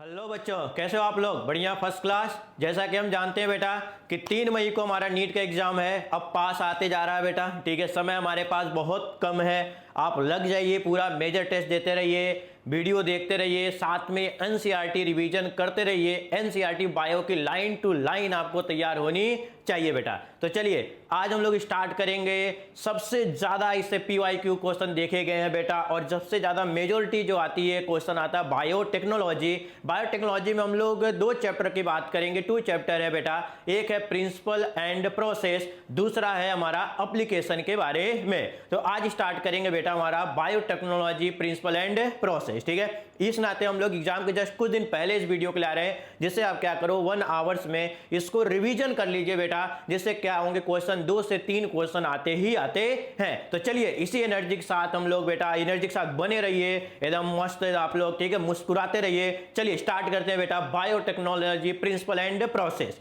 Hello बच्चों, कैसे हो आप लोग? बढ़िया, फर्स्ट क्लास। जैसा कि हम जानते हैं बेटा कि 3 मई को हमारा नीट का एग्जाम है। अब पास आते जा रहा है बेटा, ठीक है। समय हमारे पास बहुत कम है। आप लग जाइए, पूरा मेजर टेस्ट देते रहिए, वीडियो देखते रहिए, साथ में एनसीईआरटी रिवीजन करते रहिए। एनसीईआरटी बायो की लाइन टू लाइन आपको तैयार होनी चाहिए बेटा। तो चलिए आज हम लोग स्टार्ट करेंगे। सबसे ज्यादा इससे पीवाईक्यू क्वेश्चन देखे गए हैं बेटा, और सबसे ज्यादा मेजोरिटी जो आती है क्वेश्चन आता है बायोटेक्नोलॉजी। बायोटेक्नोलॉजी में हम लोग 2 चैप्टर की बात करेंगे। 2 चैप्टर है बेटा, एक है प्रिंसिपल एंड प्रोसेस, दूसरा है हमारा एप्लीकेशन के बारे में। तो आज स्टार्ट करेंगे बेटा हमारा बायोटेक्नोलॉजी प्रिंसिपल एंड प्रोसेस, ठीक है। इस नाते हम लोग एग्जाम के जस्ट कुछ दिन पहले इस वीडियो को ला रहे हैं, जिससे आप क्या करो 1 आवर्स में इसको रिवीजन कर लीजिए बेटा, जिससे क्या होंगे क्वेश्चन 2 से 3 क्वेश्चन आते ही आते हैं। तो चलिए इसी एनर्जी के साथ हम लोग बेटा, एनर्जी के साथ बने रहिए, एकदम मस्त आप लोग, ठीक है, मुस्कुराते रहिए। चलिए स्टार्ट करते हैं बेटा बायोटेक्नोलॉजी प्रिंसिपल एंड प्रोसेस।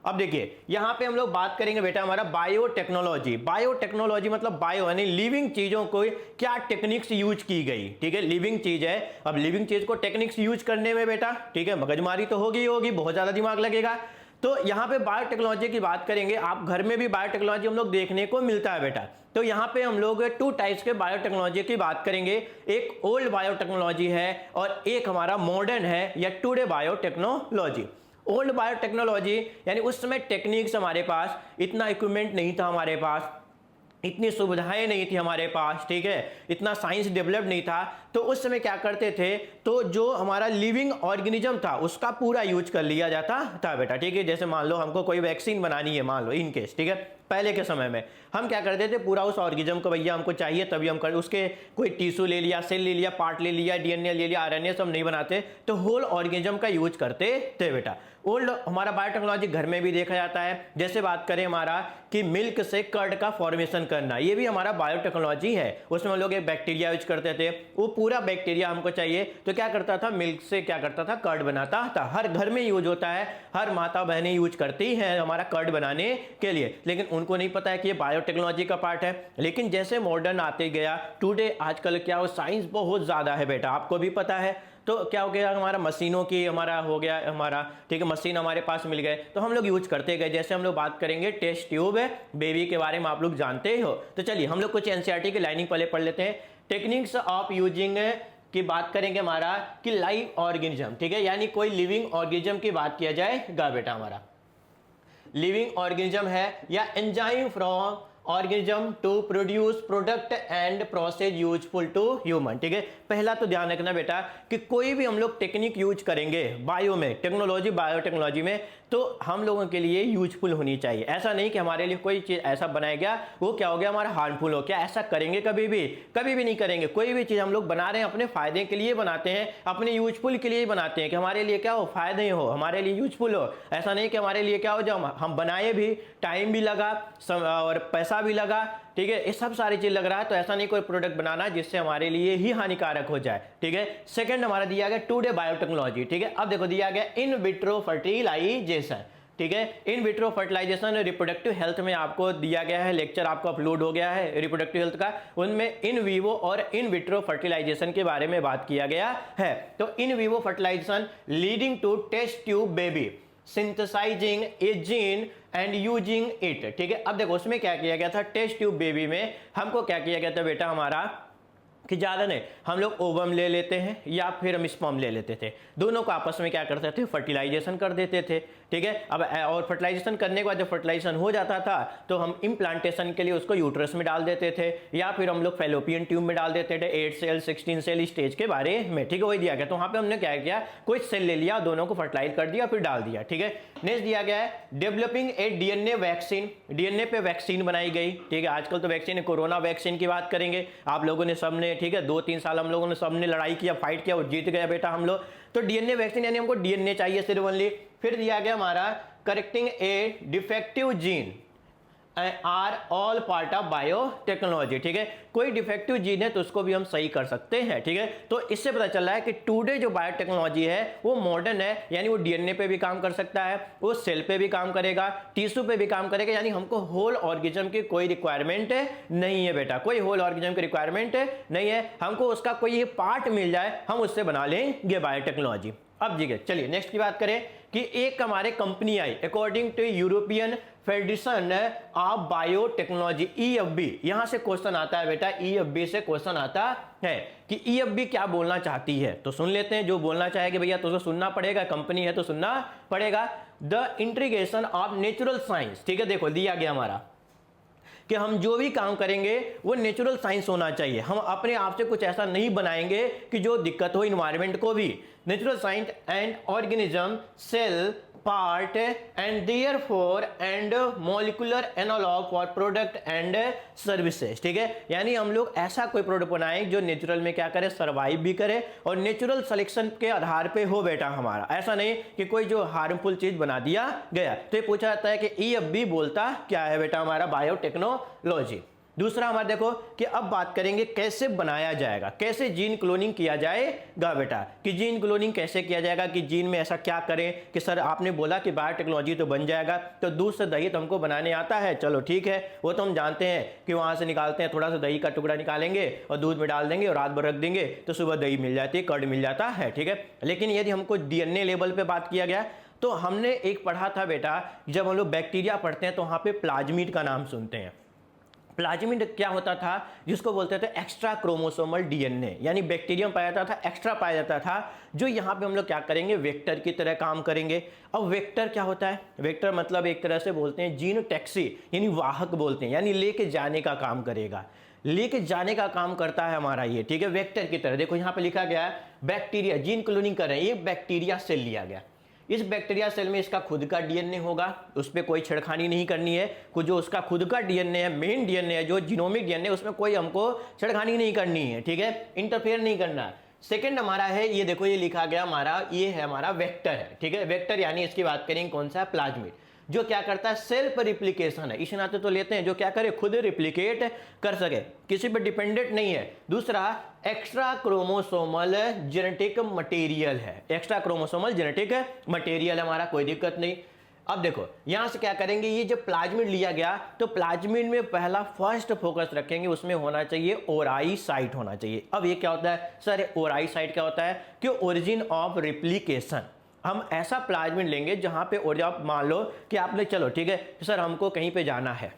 अब देखिए यहां पे हम लोग बात करेंगे बेटा हमारा बायोटेक्नोलॉजी। बायोटेक्नोलॉजी मतलब बायो यानी लिविंग चीजों को क्या टेक्निक्स यूज की गई, ठीक है। लिविंग चीज है, अब लिविंग चीज को टेक्निक्स यूज करने में बेटा, ठीक है, मगजमारी तो होगी होगी, बहुत ज्यादा दिमाग लगेगा। तो यहां पे बायोटेक्नोलॉजी की बात करेंगे। आप घर में भी बायोटेक्नोलॉजी हम लोग देखने को मिलता है बेटा। तो यहां पे हम लोग 2 टाइप्स के बायोटेक्नोलॉजी की बात करेंगे। एक ओल्ड बायोटेक्नोलॉजी है और एक हमारा मॉडर्न है या टुडे बायोटेक्नोलॉजी। ओल्ड बायोटेक्नोलॉजी यानी उस समय टेक्निक्स हमारे पास, इतना इक्विपमेंट नहीं था हमारे पास, इतनी सुविधाएं नहीं थी हमारे पास, ठीक है, इतना साइंस डेवलप नहीं था। तो उस समय क्या करते थे, तो जो हमारा लिविंग ऑर्गेनिज्म था उसका पूरा यूज कर लिया जाता था बेटा, ठीक है। जैसे मान लो हमको कोई वैक्सीन बनानी है, मान लो इन केस, ठीक है, पहले के समय में हम क्या करते थे, पूरा उस ऑर्गेनिज्म को भैया हमको चाहिए तभी हम कर, उसके कोई टिश्यू ले लिया, सेल ले लिया, पार्ट ले लिया, डीएनए ले लिया, आरएनए सब नहीं बनाते, तो होल ऑर्गेनिज्म का यूज करते थे बेटा। ओल्ड हमारा बायोटेक्नोलॉजी घर में भी देखा जाता है। जैसे बात करें हमारा कि मिल्क से कर्ड का फॉर्मेशन करना, ये भी हमारा बायोटेक्नोलॉजी है। उसमें हम लोग एक बैक्टीरिया यूज करते थे, वो पूरा बैक्टीरिया हमको चाहिए तो क्या करता था, मिल्क से क्या करता था, कर्ड बनाता था। हर घर में यूज होता है, हर माता बहनें यूज करती हैं हमारा कर्ड बनाने के लिए, लेकिन उनको नहीं पता है कि ये बायोटेक्नोलॉजी का पार्ट है। लेकिन जैसे मॉडर्न आते गया, टुडे आजकल क्या हो, साइंस बहुत ज्यादा है बेटा, आपको भी पता है। तो क्या हो गया, हमारा मशीनों की हमारा हो गया हमारा, ठीक है, मशीन हमारे पास मिल गए तो हम लोग यूज करते गए। जैसे हम लोग बात करेंगे टेस्ट ट्यूब बेबी के बारे में, आप लोग जानते हो। तो चलिए हम लोग कुछ एनसीईआरटी की लाइनिंग पहले पढ़ लेते हैं। टेक्निक्स ऑफ यूजिंग की बात करेंगे हमारा कि लाइव ऑर्गेनिज्म, ठीक है, यानी कोई लिविंग ऑर्गेनिज्म की बात किया जाएगा बेटा, हमारा लिविंग ऑर्गेनिज्म है या enzyme from organism to produce product and process useful to human, ठीक है। पहला तो ध्यान रखना बेटा कि कोई भी हम लोग टेक्निक यूज करेंगे बायो में, टेक्नोलॉजी बायोटेक्नोलॉजी में, तो हम लोगों के लिए यूजफुल होनी चाहिए। ऐसा नहीं कि हमारे लिए कोई चीज ऐसा बनाया गया वो क्या हो गया हमारा हार्मफुल हो, क्या ऐसा करेंगे कभी भी नहीं करेंगे। कोई भी चीज हम लोग बना रहे हैं अपने फायदे के लिए बनाते हैं, अपने यूजफुल के लिए बनाते हैं कि हमारे लिए क्या हो, फायदे हो, हमारे लिए यूजफुल हो। ऐसा नहीं कि हमारे लिए क्या हो, जब हम बनाए भी टाइम भी लगा और पैसा भी लगा, ठीक है, ये सब सारी चीज लग रहा है। तो ऐसा नहीं कोई प्रोडक्ट बनाना जिससे हमारे लिए ही हानिकारक हो जाए, ठीक है। सेकंड हमारा दिया गया टुडे बायोटेक्नोलॉजी, ठीक है। अब देखो दिया गया इन विट्रो फर्टिलाइजेशन, ठीक है। In vitro fertilization reproductive health में आपको दिया गया है, लेक्चर आपको अपलोड हो गया है रिप्रोडक्टिव हेल्थ का, उनमें इन वीवो और इन विट्रो फर्टिलाइजेशन के बारे में बात किया गया है। तो in vivo fertilization leading to test tube baby synthesizing a gene and using it, ठीक है। अब देखो उसमें क्या किया गया था, टेस्ट ट्यूब बेबी में हमको क्या किया गया था बेटा हमारा कि ज़्यादा नहीं, हम लोग ओवम ले लेते हैं या फिर हम स्पर्म ले लेते थे, दोनों को आपस में क्या करते थे, फर्टिलाइजेशन कर देते थे, ठीक है। अब और फर्टिलाइजेशन करने के बाद जब फर्टिलाइजेशन हो जाता था तो हम इम्प्लांटेशन के लिए उसको यूट्रस में डाल देते थे या फिर हम लोग फैलोपियन ट्यूब में डाल देते थे, 8 सेल 16 सेल स्टेज के बारे में, ठीक है, वही दिया गया। तो वहाँ पर हमने क्या किया, कोई सेल ले लिया, दोनों को फर्टिलाइज कर दिया फिर डाल दिया, ठीक है। नेक्स्ट दिया गया है developing a DNA vaccine, DNA पे वैक्सीन बनाई गई, ठीक है। आजकल तो वैक्सीन, कोरोना वैक्सीन की बात करेंगे, आप लोगों ने सबने, ठीक है, 2-3 साल हम लोगों ने सबने लड़ाई किया, फाइट किया और जीत गया बेटा हम लोग। तो डीएनए वैक्सीन यानी हमको डीएनए चाहिए सिर्फ ओनली। फिर दिया गया हमारा correcting a defective gene are all part of biotechnology, ठीक है। कोई डिफेक्टिव जीन है तो उसको भी हम सही कर सकते हैं, ठीक है। तो इससे पता चल रहा है कि टुडे जो बायोटेक्नोलॉजी है वो मॉडर्न है, यानी वो डीएनए पे भी काम कर सकता है, वो सेल पे भी काम करेगा, टिश्यू पे भी काम करेगा, यानी हमको होल ऑर्गेनिज्म की कोई रिक्वायरमेंट नहीं है बेटा, कोई होल ऑर्गेनिज्म की रिक्वायरमेंट नहीं है, हमको उसका कोई पार्ट मिल जाए हम उससे बना लेंगे बायोटेक्नोलॉजी। अब जी चलिए नेक्स्ट की बात करें कि एक हमारे company I according to European Federation of Biotechnology EFB, यहां से क्वेश्चन आता है बेटा, EFB से क्वेश्चन आता है कि EFB क्या बोलना चाहती है। तो सुन लेते हैं जो बोलना चाहेगी भैया, तो सुनना पड़ेगा, कंपनी है तो सुनना पड़ेगा। The integration of natural science, ठीक है, देखो दिया गया हमारा कि हम जो भी काम करेंगे वो नेचुरल साइंस होना चाहिए। हम अपने आप से कुछ ऐसा नहीं बनाएंगे कि जो दिक्कत हो इन्वायरमेंट को भी। Natural science and organism cell part and therefore and molecular analogue for product and services, ठीक है। यानी हम लोग ऐसा कोई प्रोडक्ट बनाएं जो नेचुरल में क्या करे, सर्वाइव भी करे और नेचुरल सिलेक्शन के आधार पे हो बेटा हमारा। ऐसा नहीं कि कोई जो हार्मफुल चीज बना दिया गया। तो ये पूछा जाता है कि EFB बोलता क्या है बेटा हमारा, बायोटेक्नोलॉजी। दूसरा हमारा देखो कि अब बात करेंगे कैसे बनाया जाएगा, कैसे जीन क्लोनिंग किया जाएगा बेटा, कि जीन क्लोनिंग कैसे किया जाएगा, कि जीन में ऐसा क्या करें कि सर आपने बोला कि बायोटेक्नोलॉजी तो बन जाएगा, तो दूध से दही तो हमको बनाने आता है, चलो ठीक है, वो तो हम जानते हैं कि वहां से निकालते हैं, थोड़ा सा दही का टुकड़ा निकालेंगे और दूध में डाल देंगे और रात भर रख देंगे तो सुबह दही मिल जाती है, कर्ड मिल जाता है, ठीक है। लेकिन यदि हमको DNA लेवल पे बात किया गया तो हमने एक पढ़ा था बेटा, जब हम लोग बैक्टीरिया पढ़ते हैं तो वहां पे प्लाज्मिड का नाम सुनते हैं। प्लाज्मिड क्या होता था, जिसको बोलते थे एक्स्ट्रा क्रोमोसोमल DNA, यानी बैक्टीरियम पाया जाता था, एक्स्ट्रा पाया जाता था, जो यहाँ पे हम लोग क्या करेंगे, वेक्टर की तरह काम करेंगे। अब वेक्टर क्या होता है, वेक्टर मतलब एक तरह से बोलते हैं जीन टैक्सी, यानी वाहक बोलते हैं, यानी लेके जाने का काम करेगा, लेके जाने का काम करता है हमारा ये, ठीक है, वेक्टर की तरह। देखो यहाँ पे लिखा गया है बैक्टीरिया जीन क्लोनिंग कर रहे हैं, ये बैक्टीरिया सेल लिया गया। इस बैक्टीरिया सेल में इसका खुद का DNA होगा, उस पर कोई छेड़खानी नहीं करनी है। कुछ जो उसका खुद का DNA है, मेन DNA है, जो जीनोमिक DNA, उसमें कोई हमको छेड़खानी नहीं करनी है, ठीक है, इंटरफेयर नहीं करना। सेकंड हमारा है, ये देखो ये लिखा गया हमारा, ये है हमारा वेक्टर है, ठीक है। वेक्टर यानी इसकी बात करेंगे कौन सा, प्लाज्मिड, जो क्या करता है, सेल्फ रिप्लिकेशन है, इस नाते तो लेते हैं, जो क्या करे, खुद रिप्लिकेट कर सके, किसी पर डिपेंडेंट नहीं है। दूसरा एक्स्ट्रा क्रोमोसोमल जेनेटिक मटेरियल है, एक्स्ट्रा क्रोमोसोमल जेनेटिक मटेरियल हमारा, कोई दिक्कत नहीं। अब देखो यहां से क्या करेंगे, ये जब प्लाज्मिड लिया गया तो प्लाज्मिड में पहला फर्स्ट फोकस रखेंगे, उसमें होना चाहिए ओराई साइट होना चाहिए। अब ये क्या होता है सर, ओराई साइट क्या होता है कि ओरिजिन ऑफ रिप्लिकेशन। हम ऐसा प्लाज्मिड लेंगे जहां पे, और आप मान लो कि आपने, चलो ठीक है सर हमको कहीं पे जाना है,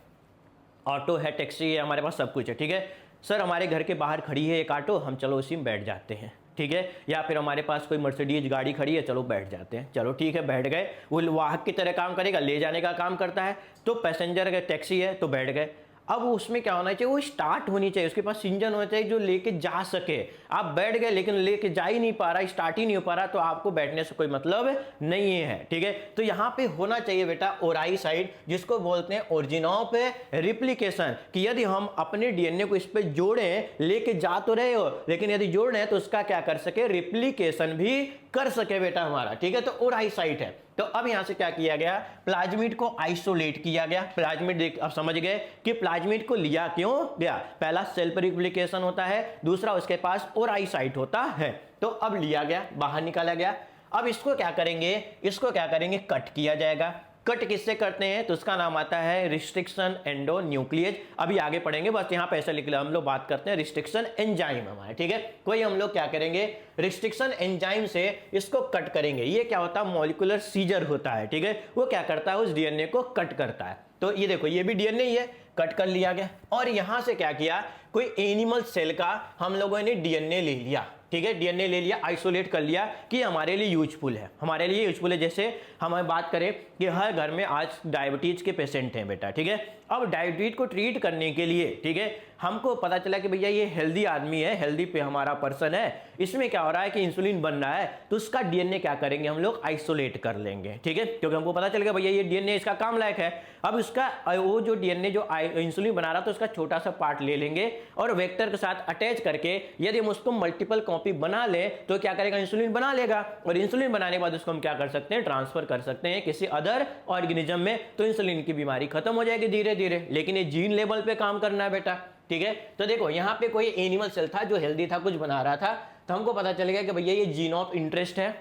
ऑटो है, टैक्सी है, हमारे पास सब कुछ है, ठीक है सर, हमारे घर के बाहर खड़ी है एक ऑटो, हम चलो उसी में बैठ जाते हैं, ठीक है, या फिर हमारे पास कोई मर्सिडीज गाड़ी खड़ी है, चलो बैठ जाते हैं, चलो ठीक है बैठ गए, वो वाहक की तरह काम करेगा, ले जाने का काम करता है। तो पैसेंजर अगर टैक्सी है तो बैठ गए, अब उसमें क्या होना चाहिए, वो स्टार्ट होनी चाहिए, उसके पास इंजन होना चाहिए जो लेके जा सके। आप बैठ गए लेकिन लेके जा ही नहीं पा रहा, स्टार्ट ही नहीं हो पा रहा, तो आपको बैठने से कोई मतलब नहीं है, ठीक है। तो यहाँ पे होना चाहिए बेटा ओराई साइड, जिसको बोलते हैं ओरिजिन ऑफ रिप्लिकेशन, कि यदि हम अपने DNA को इस पे जोड़ें, लेके जा तो रहे हो लेकिन यदि जोड़ रहे हैं तो उसका क्या कर सके, रिप्लिकेशन भी कर सके बेटा हमारा, ठीक है। तो ओराई साइट है। तो अब यहां से क्या किया गया, प्लाज्मिड को आइसोलेट किया गया। प्लाज्मिड, अब समझ गए कि प्लाज्मिड को लिया क्यों गया, पहला सेल्फ रिप्लिकेशन होता है, दूसरा उसके पास ओराई साइट होता है। तो अब लिया गया, बाहर निकाला गया। अब इसको क्या करेंगे, इसको क्या करेंगे, कट किया जाएगा। कट किससे करते हैं, तो उसका नाम आता है रिस्ट्रिक्शन एंडोन्यूक्लियेज। अभी आगे पढ़ेंगे, बस यहाँ पे ऐसा लिख लिया, हम लोग बात करते हैं रिस्ट्रिक्शन एंजाइम हमारे, ठीक है। कोई हम लोग क्या करेंगे, रिस्ट्रिक्शन एंजाइम से इसको कट करेंगे। ये क्या होता है, मॉलिक्यूलर सीजर होता है, ठीक है, वो क्या करता है, उस DNA को कट करता है। तो ये देखो ये भी DNA ही है, कट कर लिया गया। और यहां से क्या किया, कोई एनिमल सेल का हम लोगों ने DNA ले लिया, ठीक है, DNA ले लिया, आइसोलेट कर लिया कि हमारे लिए यूजफुल है, हमारे लिए यूजफुल है। जैसे हम बात करें कि हर घर में आज डायबिटीज के पेशेंट हैं बेटा, ठीक है। अब डायबिटीज को ट्रीट करने के लिए, ठीक है, हमको पता चला कि भैया ये हेल्दी आदमी है, हेल्दी पे हमारा पर्सन है, इसमें क्या हो रहा है कि इंसुलिन बन रहा है, तो उसका DNA क्या करेंगे, हम लोग आइसोलेट कर लेंगे, ठीक है, क्योंकि हमको पता चल गया भैया ये DNA इसका काम लायक है। अब उसका वो जो DNA जो इंसुलिन बना रहा था उसका छोटा सा पार्ट ले लेंगे और वेक्टर के साथ अटैच करके यदि हम उसको मल्टीपल कॉपी बना ले तो क्या करेगा, इंसुलिन बना लेगा। और इंसुलिन बनाने के बाद उसको हम क्या कर सकते हैं, ट्रांसफर कर सकते हैं किसी अदर ऑर्गेनिज्म में, तो इंसुलिन की बीमारी खत्म हो जाएगी धीरे धीरे। लेकिन ये जीन लेवल पे काम करना है बेटा, ठीक है। तो देखो यहाँ पे कोई एनिमल सेल था जो हेल्दी था, कुछ बना रहा था, तो हमको पता चल गया कि भैया ये जीन ऑफ इंटरेस्ट है,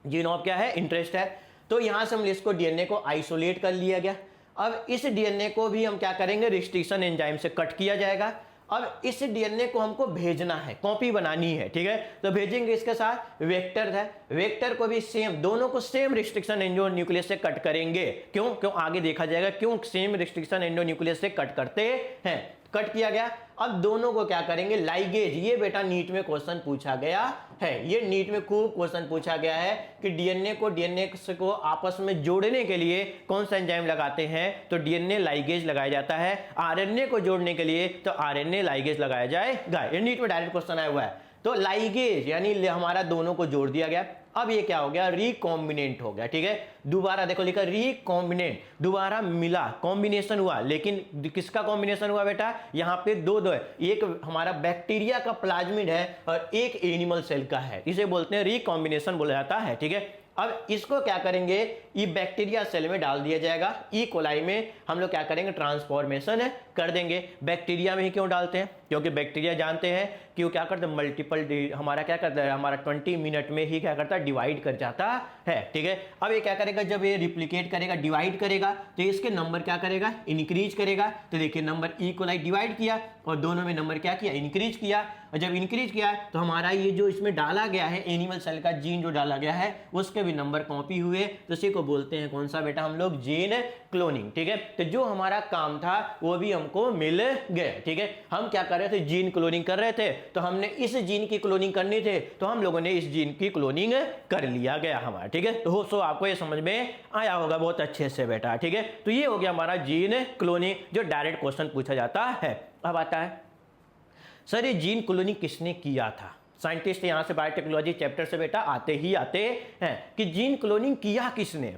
जीन ऑफ क्या है, इंटरेस्ट है। तो यहां से हम इसको DNA को आइसोलेट कर लिया गया। अब इस DNA को भी हम क्या करेंगे, रिस्ट्रिक्शन एंजाइम से कट किया जाएगा। अब इस डीएनए को हमको भेजना है, कॉपी बनानी है, ठीक है। तो भेजेंगे इसके साथ वेक्टर है, वेक्टर को भी सेम, दोनों को सेम रिस्ट्रिक्शन एंडो न्यूक्लियस से कट करेंगे। क्यों क्यों आगे देखा जाएगा क्यों सेम रिस्ट्रिक्शन एंडो न्यूक्लियस से कट करते हैं। कट किया गया, अब दोनों को क्या करेंगे, लाइगेज। ये बेटा नीट में क्वेश्चन पूछा गया है, ये नीट में खूब क्वेश्चन पूछा गया है कि डीएनए को आपस में जोड़ने के लिए कौन सा एंजाइम लगाते हैं, तो डीएनए लाइगेज लगाया जाता है। आरएनए को जोड़ने के लिए तो आरएनए लाइगेज लगाया जाएगा। ये नीट में डायरेक्ट क्वेश्चन आया हुआ है। तो लाइगेज यानी हमारा दोनों को जोड़ दिया गया। अब ये क्या हो गया, रिकॉम्बिनेंट हो गया, ठीक है। दोबारा देखो लिखा रिकॉम्बिनेंट, दोबारा मिला, कॉम्बिनेशन हुआ, लेकिन किसका कॉम्बिनेशन हुआ बेटा, यहाँ पे दो है, एक हमारा बैक्टीरिया का प्लाज्मिड है और एक एनिमल सेल का है, इसे बोलते हैं रिकॉम्बिनेशन बोला जाता है, ठीक है। अब इसको क्या करेंगे, ये बैक्टीरिया सेल में डाल दिया जाएगा, ई कोलाई में हम लोग क्या करेंगे, ट्रांसफॉर्मेशन कर देंगे। बैक्टीरिया में ही क्यों डालते हैं, क्योंकि बैक्टीरिया जानते हैं कि वो क्या करते हैं, मल्टीपल हमारा क्या करता है, हमारा 20 मिनट में ही क्या करता है, डिवाइड कर जाता है, ठीक है। अब ये क्या करेगा, जब ये रिप्लिकेट करेगा, डिवाइड करेगा, तो इसके नंबर क्या करेगा, इंक्रीज करेगा। तो देखिए नंबर ई कोलाई डिवाइड किया और दोनों में नंबर क्या किया, इंक्रीज किया। और जब इंक्रीज किया तो हमारा ये जो इसमें डाला गया है एनिमल सेल का जीन जो डाला गया है उसके भी नंबर कॉपी हुए, तो इसी को बोलते हैं कौन सा बेटा हम लोग, जीन क्लोनिंग, ठीक है। तो जो हमारा काम था वो भी हमको मिल गया, ठीक है। हम क्या कर रहे थे, जीन क्लोनिंग कर रहे थे, तो हमने इस जीन की क्लोनिंग करनी थे, तो हम लोगों ने इस जीन की क्लोनिंग कर लिया गया हमारा, ठीक है। तो सो आपको ये समझ में आया होगा बहुत अच्छे से बेटा, ठीक है। तो ये हो गया हमारा जीन क्लोनिंग जो डायरेक्ट क्वेश्चन पूछा जाता है। अब आता है सर ये जीन क्लोनिंग किसने किया था, साइंटिस्ट यहां से बायोटेक्नोलॉजी चैप्टर से बेटा आते ही आते हैं कि जीन क्लोनिंग किया किसने।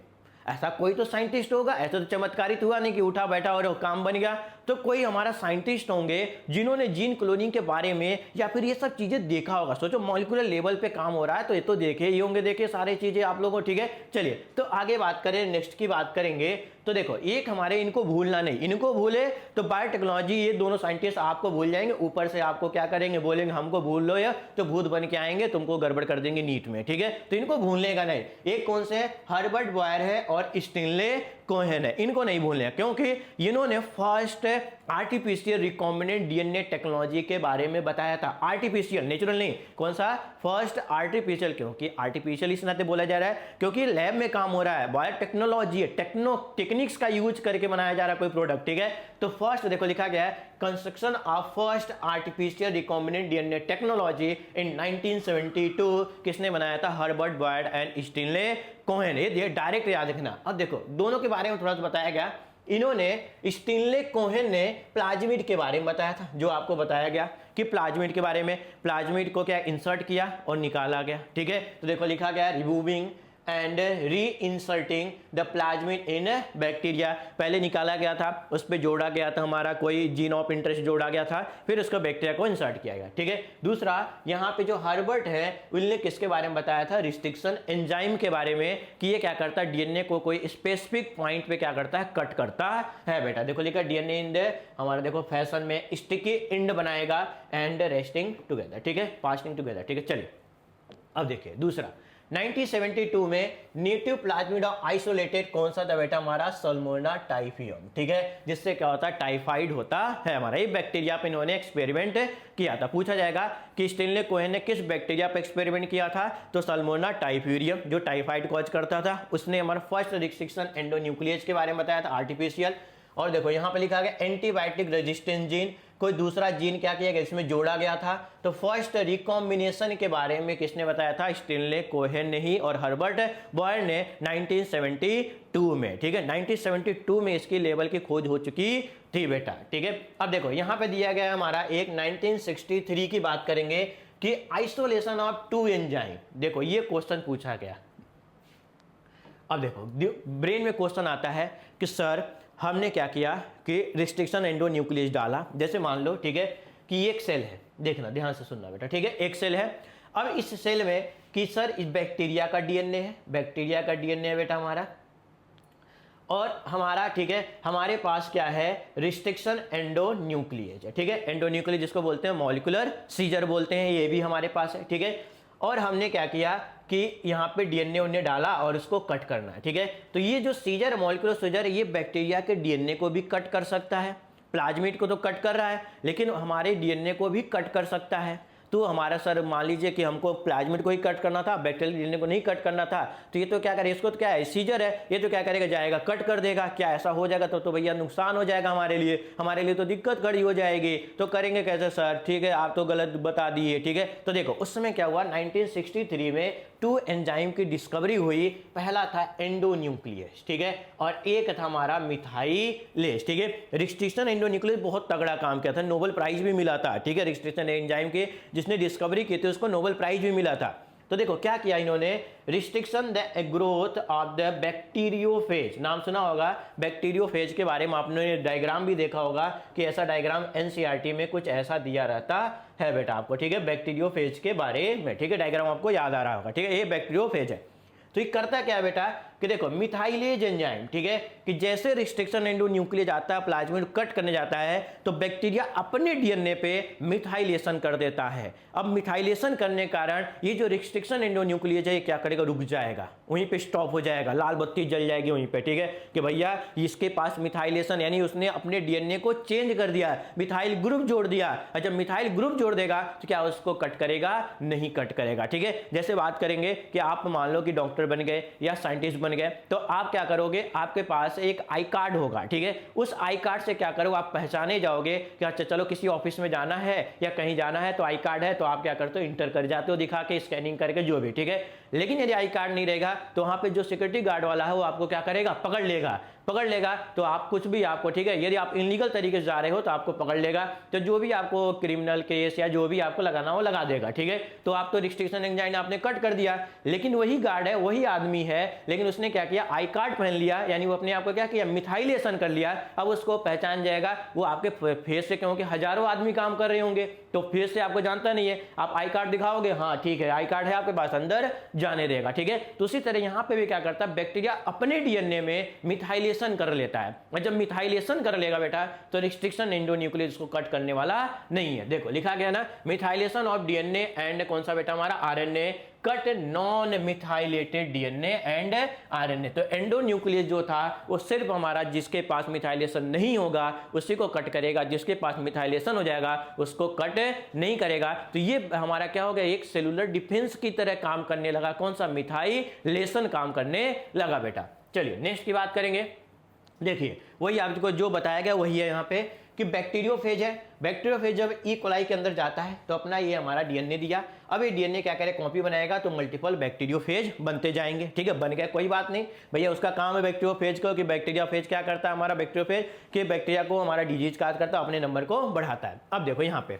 ऐसा कोई तो साइंटिस्ट होगा, ऐसा तो चमत्कारित हुआ नहीं कि उठा बैठा और काम बन गया, तो कोई हमारा साइंटिस्ट होंगे जिन्होंने जीन क्लोनिंग के बारे में या फिर ये सब चीजें देखा होगा। सोचो मॉलिक्यूलर लेवल पे काम हो रहा है तो ये तो देखे ही होंगे, देखे सारी चीजें आप लोगों को, ठीक है। चलिए तो आगे बात करें, नेक्स्ट की बात करेंगे। तो देखो एक हमारे, इनको भूलना नहीं, इनको भूले तो बायोटेक्नोलॉजी ये दोनों साइंटिस्ट आपको भूल जाएंगे, ऊपर से आपको क्या करेंगे, बोलेंगे हमको भूल लो या तो भूत बन के आएंगे, तुमको गड़बड़ कर देंगे नीट में, ठीक है। तो इनको भूलने का नहीं। एक कौन से है, हर्बर्ट बॉयर है और स्टिनले कोहेन है, इनको नहीं भूलना क्योंकि इन्होंने first artificial recombinant DNA technology के बारे में बताया था। आर्टिफिशियल, नेचुरल नहीं, कौन सा, फर्स्ट आर्टिफिशियल। क्योंकि आर्टिफिशियल इस नाते बोला जा रहा है क्योंकि लैब में काम हो रहा है, बायोटेक्नोलॉजी है, टेक्निक्स का यूज करके बनाया जा रहा है कोई प्रोडक्ट, ठीक है। तो फर्स्ट देखो लिखा गया है construction of first artificial recombinant DNA technology in 1972, किसने बनाया था, हर्बर्ट बॉयड एंड स्टिनले कोहेन। ये डायरेक्ट याद रखना। अब देखो दोनों के बारे में थोड़ा सा बताया गया, इन्होंने स्टिनले कोहेन ने प्लाज्मिड के बारे में बताया था, जो आपको बताया गया कि प्लाज्मिड के बारे में, प्लाज्मिड को क्या इंसर्ट किया और निकाला गया, ठीक है। तो देखो लिखा गया removing and re inserting the plasmid in bacteria, पहले निकाला गया था, उस पर जोड़ा गया था हमारा कोई जीन ऑफ इंटरेस्ट जोड़ा गया था, फिर उसको बैक्टीरिया को इंसर्ट किया गया, ठीक है। दूसरा यहाँ पे जो हर्बर्ट है उन्होंने किसके बारे में बताया था, रिस्ट्रिक्शन एंजाइम के बारे में, कि ये क्या करता है, डीएनए को कोई स्पेसिफिक पॉइंट पे क्या करता है, कट करता है बेटा। देखो लिखा डीएनए इन द हमारा देखो फैशन में स्टिकी इंड बनाएगा एंड रेस्टिंग टुगेदर, ठीक है, फास्टिंग टुगेदर, ठीक है। चलिए अब देखिए दूसरा 1972 में नेटिव प्लाज्मिड आइसोलेटेड कौन सा था बेटा, हमारा सल्मोनेला टाइफियम, ठीक है, जिससे क्या होता है, टाइफाइड होता है हमारा। ये बैक्टीरिया पे इन्होंने एक्सपेरिमेंट किया था। पूछा जाएगा कि स्टिनले कोहेन ने किस बैक्टीरिया पे एक्सपेरिमेंट किया था, तो सल्मोनेला टाइफियम जो टाइफाइड कॉज करता था, उसने हमारा फर्स्ट रिस्ट्रिक्शन एंडोन्यूक्लियस के बारे में बताया था, आर्टिफिशियल। और देखो यहाँ पे लिखा गया एंटीबायोटिक रेजिस्टेंस जीन, कोई दूसरा जीन क्या किया गया, इसमें जोड़ा गया था। तो फर्स्ट रिकॉम्बिनेशन के बारे में किसने बताया था, स्टिनले कोहेन ने ही, और हर्बर्ट बॉयर ने 1972 में, ठीक है, 1972 में इसकी लेवल की खोज हो चुकी थी बेटा, ठीक है। अब देखो यहाँ पे दिया गया हमारा एक 1963 की बात करेंगे कि आइसोलेशन ऑफ 2 एंजाइम। देखो ये क्वेश्चन पूछा गया। अब देखो ब्रेन में क्वेश्चन आता है कि सर हमने क्या किया कि रिस्ट्रिक्शन एंडोन्यूक्लियस डाला, जैसे मान लो, ठीक है, कि एक सेल है, देखना ध्यान से सुनना बेटा, ठीक है, एक सेल है। अब इस सेल में कि सर इस बैक्टीरिया का डीएनए है, बैक्टीरिया का डीएनए है बेटा हमारा, और हमारा, ठीक है, हमारे पास क्या है, रिस्ट्रिक्शन एंडोन्यूक्लियस है, ठीक है, एंडोन्यूक्लियस जिसको बोलते हैं मॉलिक्यूलर सीजर बोलते हैं, ये भी हमारे पास है, ठीक है। और हमने क्या किया कि यहाँ पे डीएनए उन्हें डाला और उसको कट करना है, ठीक है। तो ये जो सीजर, मॉलिक्यूलर सीजर, ये बैक्टीरिया के डीएनए को भी कट कर सकता है, प्लाज्मिड को तो कट कर रहा है, लेकिन हमारे डीएनए को भी कट कर सकता है। तो हमारा सर मान लीजिए कि हमको प्लाज्मिड को ही कट करना था, बैक्टीरियल डीएनए को नहीं कट करना था, तो ये तो क्या करेगा, इसको तो क्या है, सीजर है, ये तो क्या करेगा, जाएगा कट कर देगा। क्या ऐसा हो जाएगा तो भैया नुकसान हो जाएगा हमारे लिए तो दिक्कत खड़ी हो जाएगी। तो करेंगे कैसे सर, ठीक है आप तो गलत बता दिए, ठीक है। तो देखो उस समय क्या हुआ, 1963 में 2 एंजाइम की डिस्कवरी हुई। पहला था एंडोन्यूक्लियस, ठीक है, और एक था हमारा मिथाइलेज, ठीक है। रिस्ट्रिक्शन एंडोन्यूक्लियस बहुत तगड़ा काम किया था, नोबेल प्राइज भी मिला था, ठीक है। रिस्ट्रिक्शन एंजाइम के जिसने डिस्कवरी की थी उसको नोबेल प्राइज भी मिला था। तो देखो क्या किया इन्होंने, restriction the growth of the bacteriophage, नाम सुना होगा बैक्टीरियोफेज के बारे में, आपने डायग्राम भी देखा होगा कि ऐसा डायग्राम एनसीईआरटी में कुछ ऐसा दिया रहता है बेटा आपको, ठीक है, बैक्टीरियोफेज के बारे में, ठीक है। डायग्राम आपको याद आ रहा होगा, ठीक है, ये बैक्टीरियोफेज है। तो ये करता क्या है बेटा कि देखो मिथाइलेज एंजाइम, ठीक है, कि जैसे रिस्ट्रिक्शन एंडोन्यूक्लियस आता है, प्लाज्मिड कट करने जाता है, तो बैक्टीरिया अपने डीएनए पे मिथाइलेशन कर देता है। अब मिथाइलेशन करने के कारण ये जो रिस्ट्रिक्शन एंडोन्यूक्लियस है ये क्या करेगा, रुक जाएगा, वहीं पे स्टॉप हो जाएगा, लाल बत्ती जल जाएगी वहीं पे, ठीक है, कि भैया इसके पास मिथाइलेशन, यानी उसने अपने डीएनए को चेंज कर दिया, मिथाइल ग्रुप जोड़ दिया। और जब मिथाइल ग्रुप जोड़ देगा तो क्या उसको कट करेगा, नहीं कट करेगा, ठीक है। जैसे बात करेंगे कि आप मान लो कि डॉक्टर बन गए या साइंटिस्ट बन गए, तो आप क्या करोगे, आपके पास एक आई कार्ड होगा, ठीक है। उस आई कार्ड से क्या करोगे, आप पहचाने जाओगे कि अच्छा चलो किसी ऑफिस में जाना है या कहीं जाना है तो आई कार्ड है, तो आप क्या करते हो, इंटर कर जाते हो, दिखा के स्कैनिंग करके जो भी, ठीक है। लेकिन यदि आई कार्ड नहीं रहेगा तो वहां पे जो सिक्योरिटी गार्ड वाला है वो आपको क्या करेगा, पकड़ लेगा तो आप कुछ भी आपको, ठीक है, यदि आप इलीगल तरीके से जा रहे हो तो आपको पकड़ लेगा, तो जो भी आपको क्रिमिनल केस या जो भी आपको लगाना हो लगा देगा, ठीक है। तो आप तो रिस्ट्रिक्शन एंजाइम आपने कट कर दिया, लेकिन वही गार्ड है, वही आदमी है, लेकिन उसने क्या किया, आई कार्ड पहन लिया, यानी वो अपने आप को क्या किया, मिथाइलेशन कर लिया। अब उसको पहचान जाएगा वो आपके फेस से, क्योंकि हजारों आदमी काम कर रहे होंगे, तो फेस से आपको जानता नहीं है, आप आई कार्ड दिखाओगे, हाँ ठीक है आई कार्ड है आपके पास, अंदर जाने देगा, ठीक है। तो उसी तरह यहां पे भी क्या करता है, बैक्टीरिया अपने डीएनए में मिथाइलेशन कर लेता है, और जब मिथाइलेशन कर लेगा बेटा तो रिस्ट्रिक्शन एंडोन्यूक्लियस को कट करने वाला नहीं है। देखो लिखा गया ना, मिथाइलेशन ऑफ डीएनए एंड कौन सा बेटा हमारा, RNA cut non methylated DNA and RNA. तो एंडोन्यूक्लियस जो था वो सिर्फ हमारा जिसके पास मिथाइलेशन नहीं होगा उसी को कट करेगा, जिसके पास मिथाइलेशन हो जाएगा उसको कट नहीं करेगा। तो ये हमारा क्या हो गया, एक सेलुलर डिफेंस की तरह काम करने लगा, कौन सा, मिथाइलेशन काम करने लगा बेटा। चलिए नेक्स्ट की बात करेंगे। देखिए वही आपको जो बताया गया वही है यहाँ पे कि बैक्टीरियोफेज है। बैक्टीरियोफेज जब ई कोलाई के अंदर जाता है तो अपना ये हमारा डीएनए दिया, अब ये डीएनए क्या करे, कॉपी बनाएगा, तो मल्टीपल बैक्टीरियोफेज बनते जाएंगे, ठीक है। बन गया कोई बात नहीं भैया, उसका काम है बैक्टीरियोफेज को, कि बैक्टीरियोफेज क्या करता है हमारा बैक्टीरियोफेज, कि बैक्टीरिया को हमारा डिजीज काज करता है, अपने नंबर को बढ़ाता है। अब देखो यहाँ पे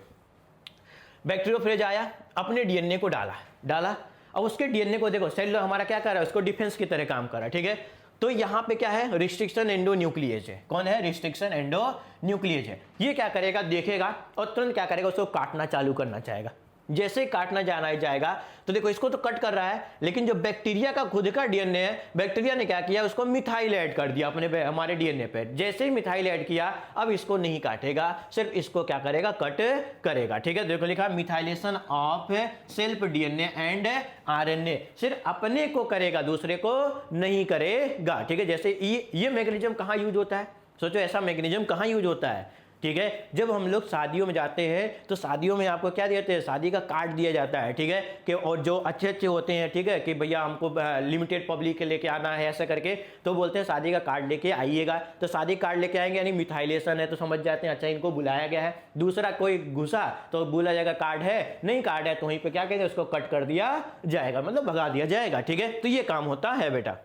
बैक्टीरियोफेज आया, अपने डीएनए को डाला, अब उसके डीएनए को देखो सेल हमारा क्या कर रहा है, उसको डिफेंस की तरह काम कर रहा है, ठीक है। तो यहां पे क्या है, रिस्ट्रिक्शन एंडोन्यूक्लियस है, कौन है, रिस्ट्रिक्शन एंडोन्यूक्लियस है। ये क्या करेगा, देखेगा और तुरंत क्या करेगा, उसको काटना चालू करना चाहेगा। जैसे ही काटना जाना जाएगा तो देखो इसको तो कट कर रहा है, लेकिन जो बैक्टीरिया का खुद का डीएनए है, बैक्टीरिया ने क्या किया, उसको मिथाइल ऐड कर दिया अपने हमारे डीएनए पे। जैसे ही मिथाइल ऐड किया, अब इसको नहीं काटेगा, सिर्फ इसको क्या करेगा, कट करेगा, ठीक है। देखो लिखा methylation of self DNA and RNA, सिर्फ अपने को करेगा, दूसरे को नहीं करेगा, ठीक है। जैसे ये मैकेनिज्म कहां यूज होता है, सोचो ऐसा मैकेनिज्म कहां यूज होता है, ठीक है। जब हम लोग शादियों में जाते हैं तो शादियों में आपको क्या देते हैं, शादी का कार्ड दिया जाता है, ठीक है, कि और जो अच्छे होते हैं, ठीक है, कि भैया हमको लिमिटेड पब्लिक के लेके आना है ऐसा करके, तो बोलते हैं शादी का कार्ड लेके आइएगा। तो शादी कार्ड लेके आएंगे यानी मिथाइलेशन है, तो समझ जाते हैं अच्छा इनको बुलाया गया है। दूसरा कोई घुसा तो बोला जाएगा कार्ड है, नहीं कार्ड है तो वहीं पर क्या कहेंगे, उसको कट कर दिया जाएगा, मतलब भगा दिया जाएगा, ठीक है। तो ये काम होता है बेटा।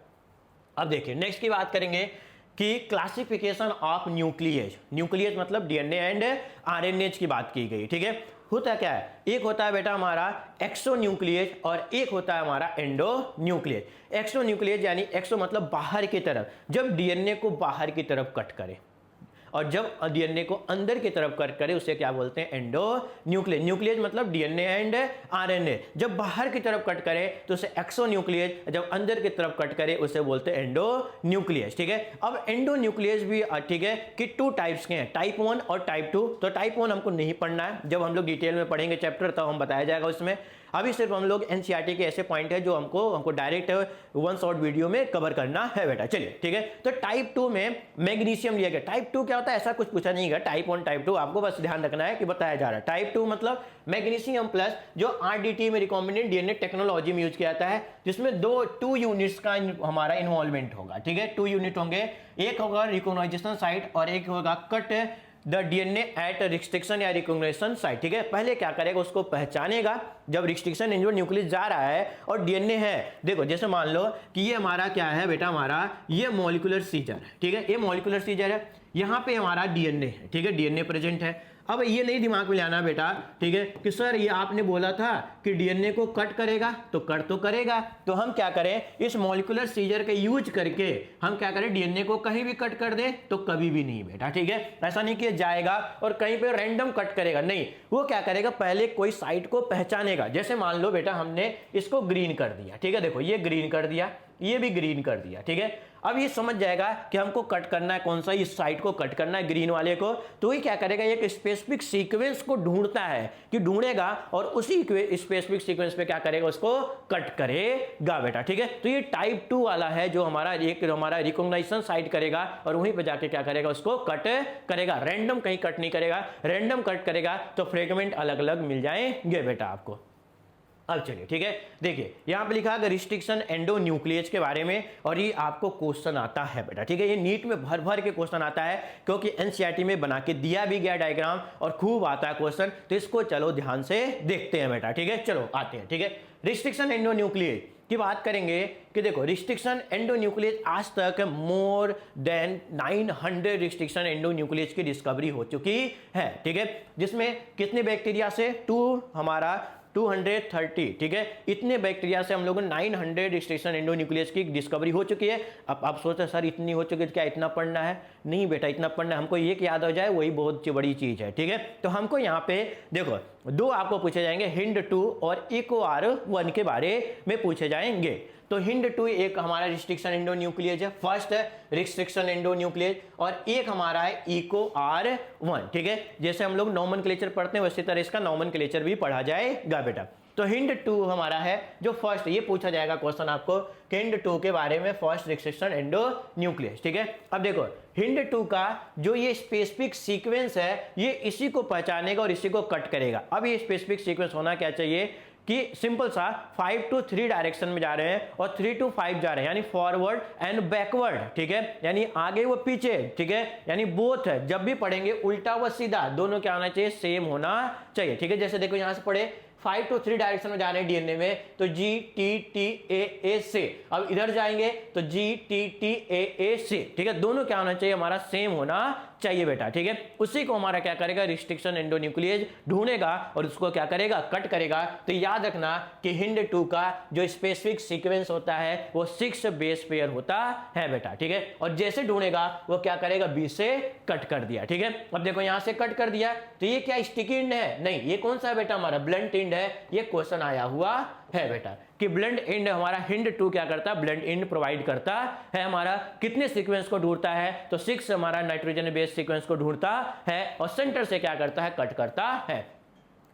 अब देखिए नेक्स्ट की बात करेंगे कि क्लासिफिकेशन ऑफ न्यूक्लियस मतलब डीएनए एंड आरएनए की बात की गई, ठीक है। होता क्या है, एक होता है बेटा हमारा एक्सोन्यूक्लियस और एक होता है हमारा एंडोन्यूक्लियस। एक्सोन्यूक्लियस यानी एक्सो मतलब बाहर की तरफ, जब डीएनए को बाहर की तरफ कट करे, और जब डीएनए को अंदर की तरफ कट करे उसे क्या बोलते हैं, एंडोन्यूक्लियस। न्यूक्लियस मतलब डीएनए एंड आरएनए, जब बाहर की तरफ कट करे तो उसे एक्सोन्यूक्लियस, जब अंदर की तरफ कट करे उसे बोलते हैं एंडोन्यूक्लियस, ठीक है। अब एंडोन्यूक्लियस भी ठीक है कि 2 टाइप्स के हैं, टाइप 1 और टाइप 2। तो टाइप 1 हमको नहीं पढ़ना है, जब हम लोग डिटेल में पढ़ेंगे चैप्टर तब हम बताया जाएगा उसमें। अभी सिर्फ हम लोग एनसीईआरटी के ऐसे पॉइंट है जो हमको डायरेक्ट वन शॉट वीडियो में कवर करना है बेटा। चलिए ठीक है, तो टाइप 2 में मैग्नीशियम लिया गया। टाइप 2 क्या होता है ऐसा कुछ पूछा नहीं गया, टाइप 1 टाइप 2 आपको बस ध्यान रखना है कि बताया जा रहा है। टाइप 2 मतलब मैग्नीशियम प्लस, जो आरडीटी में रिकॉम्बिनेंट डीएनए टेक्नोलॉजी में यूज किया जाता है, जिसमें टू यूनिट्स का हमारा इन्वॉल्वमेंट होगा। ठीक है, 2 यूनिट होंगे, एक होगा रिकॉग्नाइजेशन साइट और एक होगा cut the DNA at restriction या रिकॉग्निशन साइट। ठीक है, पहले क्या करेगा, उसको पहचानेगा जब रिस्ट्रिक्शन एंड न्यूक्लियस जा रहा है और डीएनए है। देखो जैसे मान लो कि ये हमारा क्या है बेटा, हमारा ये मॉलिक्यूलर सीजर है। ठीक है, ये मॉलिक्यूलर सीजर है, यहाँ पे हमारा डीएनए है। ठीक है, डीएनए प्रेजेंट है। अब ये नहीं दिमाग में लाना बेटा, ठीक है, कि सर ये आपने बोला था कि डीएनए को कट करेगा, तो कट तो करेगा, तो हम क्या करें, इस मॉलिक्यूलर सीजर के यूज करके हम क्या करें, डीएनए को कहीं भी कट कर दें तो कभी भी नहीं बेटा। ठीक है, ऐसा नहीं कि जाएगा और कहीं पे रैंडम कट करेगा, नहीं, वो क्या करेगा, पहले कोई साइट को पहचानेगा। जैसे मान लो बेटा हमने इसको ग्रीन कर दिया। ठीक है, देखो ये ग्रीन कर दिया, ये भी ग्रीन कर दिया। ठीक है, अब ये समझ जाएगा कि हमको कट करना है कौन सा, इस साइट को कट करना है, ग्रीन वाले को। तो ये क्या करेगा, एक स्पेसिफिक सीक्वेंस को ढूंढता है कि ढूंढेगा और उसी स्पेसिफिक सीक्वेंस पे क्या करेगा, उसको कट करेगा बेटा। ठीक है, तो ये टाइप 2 वाला है जो हमारा रिकॉग्निशन साइट करेगा और वहीं पे जाके क्या करेगा, उसको कट करेगा। रैंडम कहीं कट नहीं करेगा, रैंडम कट करेगा तो फ्रेगमेंट अलग अलग मिल जाएंगे बेटा आपको। अब चलिए ठीक है, देखिए यहां पे लिखा है रिस्ट्रिक्शन एंडोन्यूक्लियस के बारे में, और ये आपको क्वेश्चन आता है बेटा। ठीक है, ये नीट में भर भर के क्वेश्चन आता है, क्योंकि एनसीईआरटी में बना के दिया भी गया डायग्राम और खूब आता है क्वेश्चन, तो इसको चलो ध्यान से देखते हैं बेटा। ठीक है, चलो आते हैं। ठीक है, रिस्ट्रिक्शन एंडोन्यूक्लियस की बात करेंगे कि देखो रिस्ट्रिक्शन एंडोन्यूक्लियस आज तक मोर देन 900 रिस्ट्रिक्शन एंडोन्यूक्लियस की डिस्कवरी हो चुकी है। ठीक है, जिसमें कितने बैक्टीरिया से, 230। ठीक है, इतने बैक्टीरिया से हम लोगों 900 रिस्ट्रिक्शन एंडोन्यूक्लियस की डिस्कवरी हो चुकी है। अब आप सोचते हैं सर इतनी हो चुकी है, क्या इतना पढ़ना है? नहीं बेटा, इतना पढ़ना है, हमको ये याद हो जाए वही बहुत बड़ी चीज है। ठीक है, तो हमको यहाँ पे देखो 2 आपको पूछे जाएंगे, HIND-2 और EcoR1 के बारे में पूछे जाएंगे। तो HIND-2 एक हमारा रिस्ट्रिक्शन एंडोन्यूक्लियस है, फर्स्ट रिस्ट्रिक्शन एंडोन्यूक्लियस, और एक हमारा है EcoR1। ठीक है, जैसे हम लोग नॉमेनक्लेचर पढ़ते हैं वैसे तरह इसका नॉमेनक्लेचर भी पढ़ा जाएगा बेटा। तो HIND-2 हमारा है जो फर्स्ट, ये पूछा जाएगा क्वेश्चन आपको कि HIND-2 के बारे में फर्स्ट रिस्ट्रिक्शन एंडोन्यूक्लियस। ठीक है, अब देखो HIND-2 का जो ये स्पेसिफिक सीक्वेंस है, ये इसी को पहचानेगा और इसी को कट करेगा। अब ये स्पेसिफिक सीक्वेंस होना क्या चाहिए कि सिंपल सा 5 to 3 डायरेक्शन में जा रहे हैं और 3 to 5 जा रहे हैं, यानी फॉरवर्ड एंड बैकवर्ड। ठीक है, यानी आगे व पीछे। ठीक है, यानी बोथ है, जब भी पढ़ेंगे उल्टा व सीधा दोनों क्या होना चाहिए, सेम होना चाहिए। ठीक है, जैसे देखो यहां से पढ़े 5 to 3 डायरेक्शन में जा रहे हैं डीएनए में, तो GTTAA से। अब इधर जाएंगे तो GTTAA से। ठीक है, दोनों क्या होना चाहिए, हमारा सेम होना चाहिए बेटा। ठीक है, उसी को हमारा क्या करेगा, रिस्ट्रिक्शन एंडोन्यूक्लियस ढूंढेगा और उसको क्या करेगा, कट करेगा। तो याद रखना कि HIND-2 का जो स्पेसिफिक सीक्वेंस होता है वो 6 बेस पेयर होता है बेटा। ठीक है, और जैसे ढूंढेगा वो क्या करेगा, 20 से कट कर दिया। ठीक है, अब देखो यहां से कट कर दिया, तो ये क्या स्टिकी एंड है? नहीं, ये कौन सा है बेटा, हमारा ब्लंट एंड है। ये क्वेश्चन आया हुआ है बेटा कि ब्लंट एंड हमारा HIND-2 क्या करता है, ब्लंट एंड प्रोवाइड करता है। हमारा कितने सीक्वेंस को ढूंढता है, तो 6 हमारा नाइट्रोजन बेस सीक्वेंस को ढूंढता है और सेंटर से क्या करता है, कट करता है।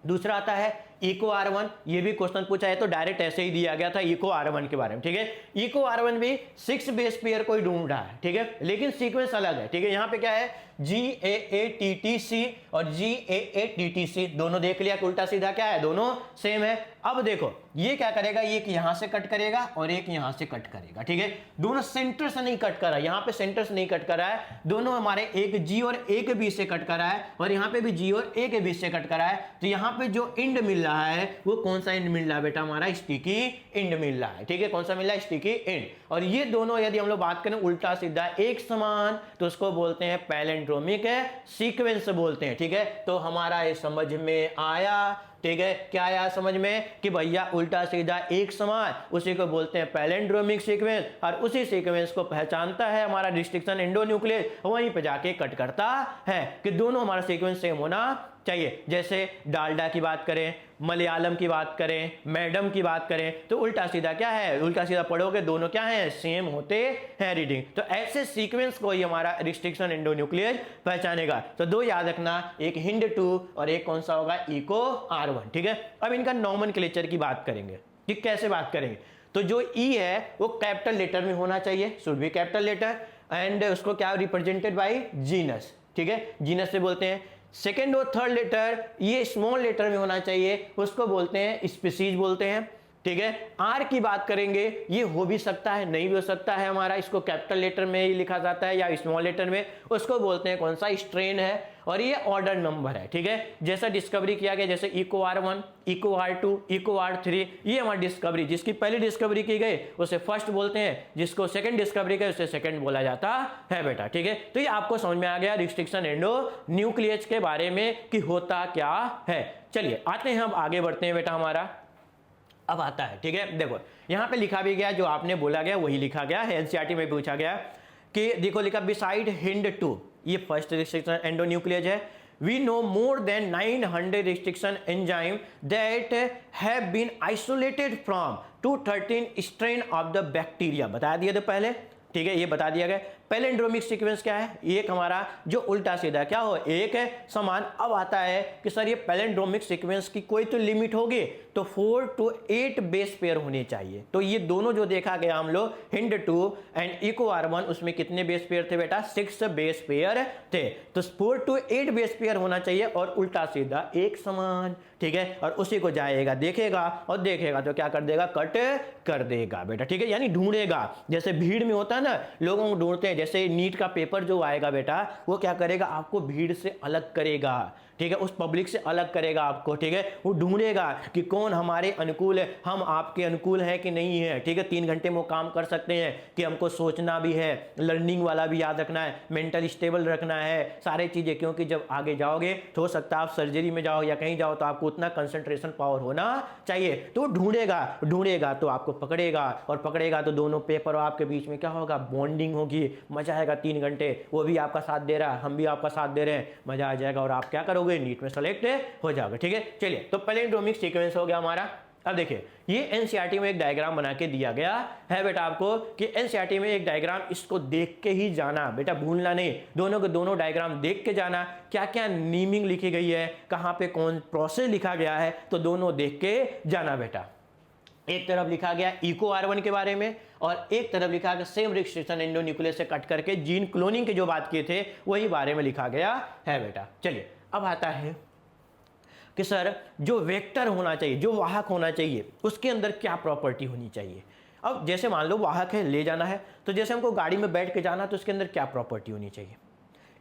दूसरा आता है EcoR1, ये भी क्वेश्चन पूछा है तो डायरेक्ट ऐसे ही दिया गया था EcoR1 के बारे में। ठीक है, EcoR1 भी 6 बेस पेयर को ही ढूंढ रहा है। ठीक है, लेकिन सीक्वेंस अलग है। ठीक है, यहाँ पे क्या है, GAATTC और GAATTC दोनों देख लिया, उल्टा सीधा क्या है, दोनों सेम है। अब देखो ये क्या करेगा, एक यहां से कट करेगा और एक यहां से कट करेगा। ठीक है, दोनों सेंटर से नहीं कट कर रहा है, यहां पे सेंटर से नहीं कट कर रहा है, दोनों हमारे एक G और एक B से कट कर रहा है, और यहां पे भी G और एक B से कट कर रहा है। तो यहां पे जो एंड मिल रहा है वो कौन सा एंड मिल रहा है बेटा, हमारा स्टिकी एंड मिल रहा है। ठीक है, कौन सा मिल रहा है, स्टिकी एंड। और ये दोनों यदि हम लोग बात करें उल्टा सीधा एक समान, तो उसको बोलते हैं पैलेंड्रोमिक सीक्वेंस बोलते हैं। ठीक है, तो हमारा ये समझ में आया। ठीक है, क्या आया समझ में कि भैया उल्टा सीधा एक समान, उसी को बोलते हैं पैलेंड्रोमिक सीक्वेंस, और उसी सीक्वेंस को पहचानता है हमारा रिस्ट्रिक्शन एंडोन्यूक्लियस, वहीं पे जाके कट करता है कि दोनों हमारा सीक्वेंस सेम होना चाहिए। जैसे डालडा की बात करें, मलयालम की बात करें, मैडम की बात करें, तो उल्टा सीधा क्या है, उल्टा सीधा पढ़ोगे दोनों क्या है, सेम होते हैं रीडिंग। तो ऐसे सीक्वेंस को ही हमारा रिस्ट्रिक्शन एंडोन्यूक्लियस पहचानेगा। तो 2 याद रखना, एक HIND-2 और एक कौन सा होगा, EcoR1। ECOR1, ठीक है। अब इनका नॉमेनक्लेचर की बात करेंगे कि कैसे बात करेंगे। तो जो E है वो कैपिटल लेटर में होना चाहिए, शुड बी कैपिटल लेटर, एंड उसको क्या रिप्रेजेंटेड बाय जीनस, ठीक है, जीनस से बोलते हैं। सेकेंड और थर्ड लेटर ये स्मॉल लेटर में होना चाहिए, उसको बोलते हैं स्पीसीज बोलते हैं, ठीक है। आर की बात करेंगे, ये हो भी सकता है नहीं भी हो सकता है हमारा, इसको कैपिटल लेटर में ही लिखा जाता है या स्मॉल लेटर में, उसको बोलते हैं कौन सा, स्ट्रेन है, और ये ऑर्डर नंबर है, ठीक है। जैसा डिस्कवरी किया गया, जैसे ECOR1, ECOR2, ECOR3, ये हमारी डिस्कवरी, जिसकी पहली डिस्कवरी की गई उसे फर्स्ट बोलते हैं, जिसको सेकंड डिस्कवरी की उसे सेकंड बोला जाता है बेटा, ठीक है। तो ये आपको समझ में आ गया रिस्ट्रिक्शन एंडोन्यूक्लियस के बारे में कि होता क्या है। चलिए आते हैं, हम आगे बढ़ते हैं बेटा, हमारा अब आता है, ठीक है। देखो यहां पे लिखा भी गया, जो आपने बोला गया वही लिखा गया है, एनसीईआरटी में पूछा गया कि देखो लिखा बिसाइड HindII, ये फर्स्ट रिस्ट्रिक्शन एंडोन्यूक्लियस है। We know more than 900 restriction enzyme that have been isolated from 213 strain of the bacteria, बता दिया था पहले, ठीक है, ये बता दिया गया। पैलिंड्रोमिक सीक्वेंस क्या है, एक हमारा जो उल्टा सीधा क्या हो, एक है समान। अब आता है कि सर ये पैलिंड्रोमिक सीक्वेंस की कोई तो लिमिट होगी, तो 4 to 8 बेस पेयर होने चाहिए। तो ये दोनों जो देखा गया हम लोग HindII एंड ECOR1, उसमें कितने बेस पेयर थे बेटा, 6 बेस पेयर थे। तो 4 to 8 बेस पेयर होना चाहिए और उल्टा सीधा एक समान, ठीक है। और उसी को जाएगा देखेगा और देखेगा तो क्या कर देगा, कट कर देगा बेटा, ठीक है, यानी ढूंढेगा। जैसे भीड़ में होता है ना, लोगों को ढूंढते हैं, जैसे नीट का पेपर जो आएगा बेटा, वो क्या करेगा, आपको भीड़ से अलग करेगा, ठीक है, उस पब्लिक से अलग करेगा आपको, ठीक है। वो ढूंढेगा कि कौन हमारे अनुकूल है, हम आपके अनुकूल हैं कि नहीं है, ठीक है। 3 घंटे में वो काम कर सकते हैं कि हमको सोचना भी है, लर्निंग वाला भी याद रखना है, मेंटल स्टेबल रखना है, सारी चीजें, क्योंकि जब आगे जाओगे तो हो सकता है आप सर्जरी में जाओ या कहीं जाओ तो आपको उतना कंसंट्रेशन पावर होना चाहिए। तो ढूंढेगा तो आपको पकड़ेगा, और पकड़ेगा तो दोनों पेपर आपके बीच में क्या होगा, बॉन्डिंग होगी, मजा आएगा। 3 घंटे वो भी आपका साथ दे रहा है, हम भी आपका साथ दे रहे हैं, मजा आ जाएगा और आप क्या करोगे, नीट में सेलेक्ट हो जाओगे, ठीक है। चलिए तो पैलिंड्रोमिक सीक्वेंस हो गया हमारा। अब देखिए ये एनसीईआरटी में एक डायग्राम बना के दिया गया है बेटा आपको, कि एनसीईआरटी में एक डायग्राम, इसको देख के ही जाना बेटा, भूलना नहीं, दोनों के दोनों डायग्राम देख के जाना, क्या क्या नीमिंग लिखी गई है, कहां पे कौन प्रोसेस लिखा गया है, तो दोनों देख के जाना बेटा। एक तरफ लिखा गया ECOR1 के बारे में और एक तरफ लिखा गया सेम रिस्ट्रिक्शन एंडोन्यूक्लियस से कट करके जीन क्लोनिंग की जो बात किए थे वही बारे में लिखा गया है बेटा। चलिए अब आता है कि सर जो वेक्टर होना चाहिए, जो वाहक होना चाहिए, उसके अंदर क्या प्रॉपर्टी होनी चाहिए। अब जैसे मान लो वाहक है, ले जाना है, तो जैसे हमको गाड़ी में बैठ के जाना, तो उसके अंदर क्या प्रॉपर्टी होनी चाहिए,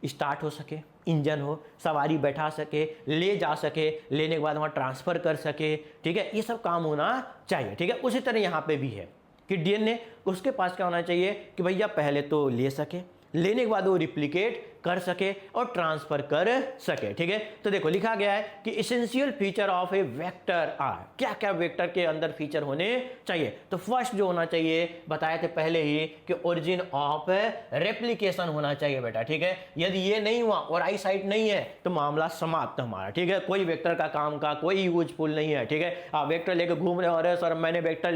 स्टार्ट हो सके, इंजन हो, सवारी बैठा सके, ले जा सके, लेने के बाद वहाँ ट्रांसफ़र कर सके, ठीक है, ये सब काम होना चाहिए, ठीक है। उसी तरह यहाँ पे भी है कि DNA उसके पास क्या होना चाहिए कि भैया पहले तो ले सके, लेने के बाद वो रिप्लिकेट कर सके और ट्रांसफर कर सके, ठीक है। तो देखो लिखा गया है कि essential feature of a vector are, क्या क्या वेक्टर के अंदर फीचर होने चाहिए। तो फर्स्ट जो होना चाहिए बताए थे पहले ही कि ओरिजिन ऑफ रेप्लिकेशन होना चाहिए बेटा, ठीक है। यदि ये नहीं हुआ और आई साइट नहीं है तो मामला समाप्त हमारा, ठीक है। कोई वेक्टर का काम का कोई यूजफुल नहीं है, ठीक है। आप वेक्टर लेकर घूम रहे हो, अरे सर मैंने वेक्टर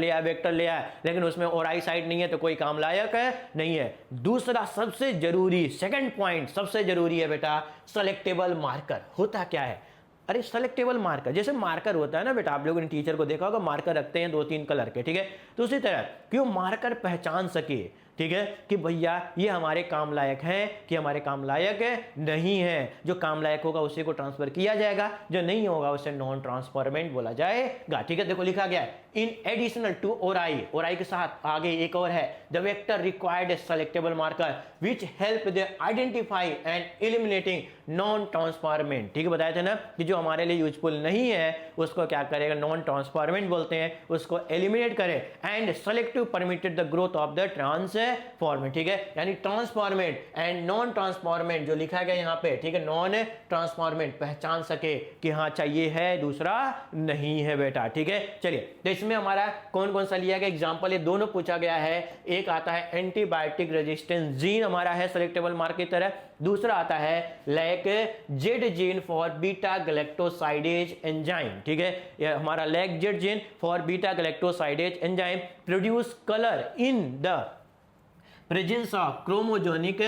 लिया लेकिन उसमें और आई साइट नहीं है तो कोई काम लायक नहीं है। दूसरा सबसे जरूरी, सेकंड पॉइंट सबसे जरूरी है बेटा, सेलेक्टेबल मार्कर। होता क्या है, अरे सेलेक्टेबल मार्कर, जैसे मार्कर होता है ना बेटा, आप लोगों ने टीचर को देखा होगा, मार्कर रखते हैं 2-3 कलर के, ठीक है। तो उसी तरह क्यों मार्कर पहचान सके, ठीक है, कि भैया ये हमारे काम लायक है कि हमारे काम लायक नहीं है। जो काम लायक होगा उसी को ट्रांसफर किया जाएगा, जो नहीं होगा उसे नॉन ट्रांसफॉर्मेंट बोला जाएगा, ठीक है। देखो लिखा गया है इन एडिशनल टू ओराई के साथ आगे एक और है, the vector required selectable marker which help the identify and eliminating non transformant, ठीक है। बताया था ना कि जो हमारे लिए यूजफुल नहीं है उसको क्या करेगा, नॉन ट्रांसफॉर्मेंट बोलते हैं, उसको एलिमिनेट करें। And selective permitted the growth of the transformant, ठीक है। यानी ट्रांसफॉर्मेंट एंड नॉन ट्रांसफॉर्मेंट जो लिखा गया यहाँ पे, ठीक है, नॉन ट्रांसफॉर्मेंट पहचान सके कि हाँ चाहिए है, दूसरा नहीं है बेटा, ठीक है। चलिए तो इसमें हमारा कौन कौन सा लिया गया एग्जांपल, ये दोनों पूछा गया है। एक आता है एंटीबायोटिक रेजिस्टेंस जीन हमारा है सेलेक्टेबल मार्कर की तरह, दूसरा आता है lac Z gene for beta galactosidase enzyme, ठीक है। ये हमारा lac Z gene for beta galactosidase enzyme produce colour in the presence of chromogenic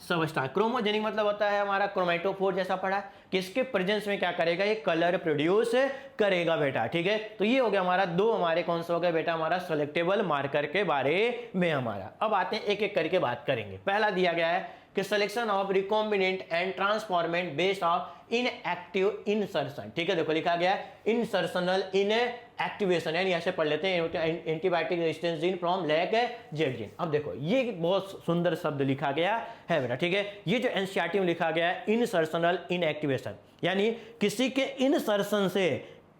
substance. Chromogenic मतलब होता है हमारा क्रोमेटोफोर जैसा पढ़ा, किसके प्रेजेंस में क्या करेगा, ये कलर प्रोड्यूस करेगा बेटा, ठीक है। तो ये हो गया हमारा दो, हमारे कौन सा हो गया बेटा, हमारा सेलेक्टेबल मार्कर के बारे में हमारा। अब आते हैं एक एक करके बात करेंगे। पहला दिया गया है कि selection of recombinant and transformant based of inactive insertion, ठीक है। देखो लिखा गया है इंसर्शनल इन एक्टिवेशन, यानी ऐसे पढ़ लेते हैं antibiotic resistance gene from lack Z gene. अब देखो ये बहुत सुंदर शब्द लिखा गया है बेटा, ठीक है। ये जो एनसीईआरटी में लिखा गया है इंसर्शनल इनएक्टिवेशन, यानी किसी के इंसर्शन से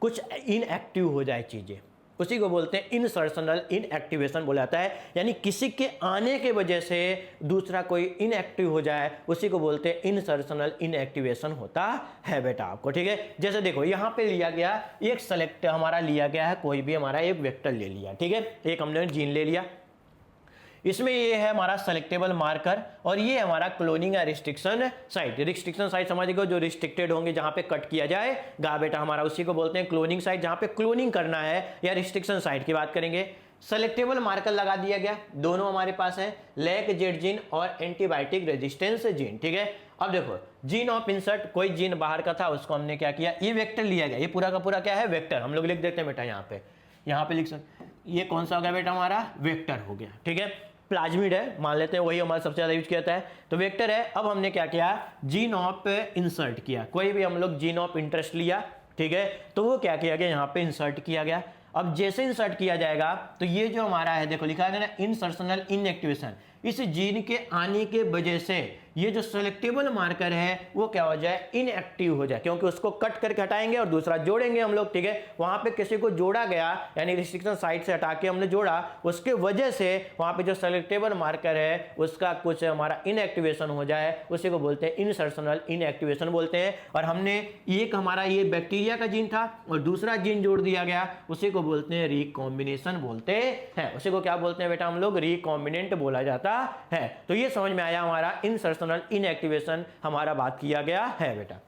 कुछ इनएक्टिव हो जाए चीजें, उसी को बोलते हैं इंसर्शनल इनएक्टिवेशन बोला जाता है। यानी किसी के आने के वजह से दूसरा कोई इनएक्टिव हो जाए, उसी को बोलते हैं इंसर्शनल इनएक्टिवेशन होता है बेटा आपको, ठीक है। जैसे देखो यहाँ पे लिया गया एक सेलेक्ट हमारा लिया गया है, कोई भी हमारा एक वेक्टर ले लिया, ठीक है, एक हमने जीन ले लिया, इसमें ये है हमारा सेलेक्टेबल मार्कर और ये हमारा क्लोनिंग या रिस्ट्रिक्शन साइट। रिस्ट्रिक्शन साइट समझिएगा जो रिस्ट्रिक्टेड होंगे, जहां पे कट किया जाएगा बेटा हमारा, उसी को बोलते हैं क्लोनिंग साइट, जहां पे क्लोनिंग करना है, या रिस्ट्रिक्शन साइट की बात करेंगे। सेलेक्टेबल मार्कर लगा दिया गया, दोनों हमारे पास है, लैक जेड जीन और एंटीबायोटिक रेजिस्टेंस जीन, ठीक है। अब देखो जीन ऑफ इंसर्ट, कोई जीन बाहर का था, उसको हमने क्या किया, ये वेक्टर लिया गया, ये पूरा का पूरा क्या है, वेक्टर। हम लोग लिख देते हैं बेटा यहाँ पे लिख सकते, ये कौन सा हो गया बेटा, हमारा वेक्टर हो गया, ठीक है। प्लाज्मिड है मान लेते हैं, वही हमारा सबसे ज्यादा यूज किया जाता है, तो वेक्टर है। अब हमने क्या किया, जीन ऑफ इंसर्ट किया, कोई भी हम लोग जीन ऑफ इंटरेस्ट लिया, ठीक है, तो वो क्या किया गया, यहाँ पे इंसर्ट किया गया। अब जैसे इंसर्ट किया जाएगा तो ये जो हमारा है, देखो लिखा है ना इंसर्शनल इनएक्टिवेशन, इस जीन के आने के वजह से ये जो सेलेक्टेबल मार्कर है वो क्या हो जाए, इनएक्टिव हो जाए, क्योंकि उसको कट करके हटाएंगे और दूसरा जोड़ेंगे हम लोग, ठीक है। वहां पे किसी को जोड़ा गया, यानी रिस्ट्रिक्शन साइट से हटा के हमने जोड़ा, उसके वजह से वहां पे जो सेलेक्टेबल मार्कर है उसका कुछ हमारा इनएक्टिवेशन हो जाए, उसी को बोलते हैं इंसर्शनल इनएक्टिवेशन बोलते हैं। और हमने एक हमारा ये बैक्टीरिया का जीन था और दूसरा जीन जोड़ दिया गया, उसी को बोलते हैं रिकॉम्बिनेशन बोलते हैं, उसी को क्या बोलते हैं बेटा हम लोग, रिकॉम्बिनेंट बोला जाता है। तो ये समझ में आया हमारा इंसर्शनल इनएक्टिवेशन हमारा बात किया गया है बेटा।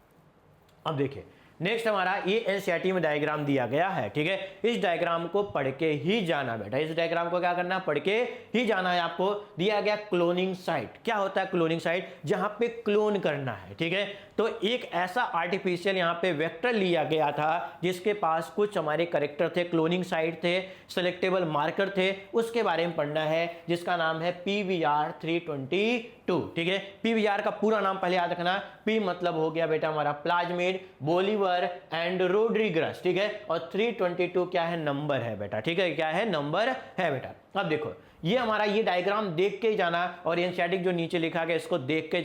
अब देखिए नेक्स्ट हमारा ये एनसीईआरटी में डायग्राम दिया गया है, ठीक है। इस डायग्राम को पढ़ के ही जाना बेटा, इस डायग्राम को क्या करना, पढ़ के ही जाना है। आपको दिया गया क्लोनिंग साइट, क्या होता है क्लोनिंग साइट, जहां पे क्लोन करना है, ठीक है। तो एक ऐसा आर्टिफिशियल यहाँ पे वेक्टर लिया गया था जिसके पास कुछ हमारे करेक्टर थे, क्लोनिंग साइट थे, सेलेक्टेबल मार्कर थे, उसके बारे में पढ़ना है, जिसका नाम है PVR 322, ठीक है। PVR का पूरा नाम पहले याद रखना, P मतलब हो गया बेटा हमारा प्लाज्मिड, बोलीवर एंड रोड्रिगस, ठीक है। और 322 क्या है, नंबर है बेटा, ठीक है, क्या है, नंबर है बेटा। अब देखो ये हमारा ये डायग्राम देख के ही जाना, और एनसीईआरटी जो नीचे लिखा गया इसको देख के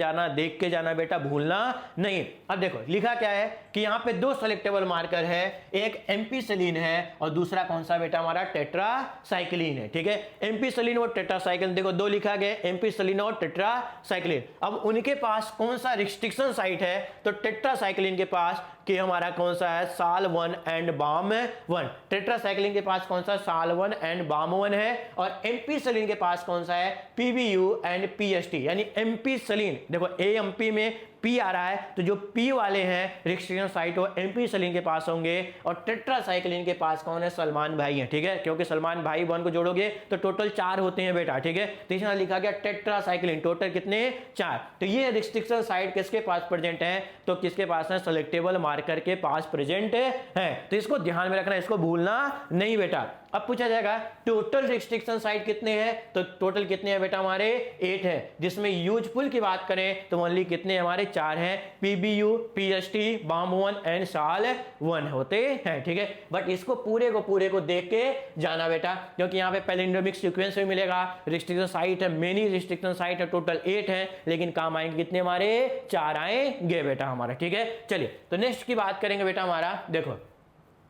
जाना बेटा, भूलना नहीं। अब देखो लिखा क्या है कि यहाँ पे दो सेलेक्टेबल मार्कर है, एक एम्पिसिलिन है और दूसरा कौन सा बेटा हमारा टेट्रासाइक्लिन है, ठीक है। एम्पिसिलिन और टेट्रासाइक्लिन, देखो दो लिखा गया, एम्पिसिलिन और टेट्रासाइक्लिन। अब उनके पास कौन सा रिस्ट्रिक्शन साइट है, तो टेट्रासाइक्लिन के पास कि हमारा कौन सा है, साल 1 एंड बाम 1। टेट्रासाइक्लिन के पास कौन सा, साल 1 एंड बाम 1 है। और एम्पिसिलिन के पास कौन सा है, PBU एंड PST, यानी एम्पिसिलिन, देखो AMP में P आ रहा है, तो जो P वाले हैं रिस्ट्रिक्शन साइट वो एम्पिसिलिन के पास होंगे, और टेट्रासाइक्लिन के पास कौन है, सलमान भाई हैं, ठीक है, क्योंकि सलमान भाई 1 को जोड़ोगे तो टोटल 4 होते हैं बेटा, ठीक है। तो इसमें लिखा गया टेट्रासाइक्लिन, टोटल कितने, 4। तो ये रिस्ट्रिक्शन साइट किसके पास प्रेजेंट है, तो किसके पास है, सेलेक्टेबल मार्कर के पास प्रेजेंट है। तो इसको ध्यान में रखना, इसको भूलना नहीं बेटा। अब पूछा जाएगा टोटल रिस्ट्रिक्शन साइट कितने हैं, तो टोटल कितने हैं बेटा हमारे, 8 है, जिसमें यूजफुल की बात करें तो ओनली कितने हमारे, 4 हैं, PBU, PST, बाम 1 एंड साल 1 होते हैं, ठीक है। बट इसको पूरे को देख के जाना बेटा, क्योंकि यहाँ पे पैलिंड्रोमिक सीक्वेंस में मिलेगा, रिस्ट्रिक्शन साइट है, मेनी रिस्ट्रिक्शन साइट है, टोटल 8 है, लेकिन काम आएंगे कितने हमारे, 4 आएंगे बेटा हमारा, ठीक है। चलिए तो नेक्स्ट की बात करेंगे बेटा हमारा, देखो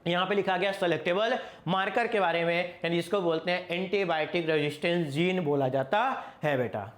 यहां पे लिखा गया सेलेक्टेबल मार्कर के बारे में, यानी इसको बोलते हैं एंटीबायोटिक रेजिस्टेंस जीन बोला जाता है बेटा।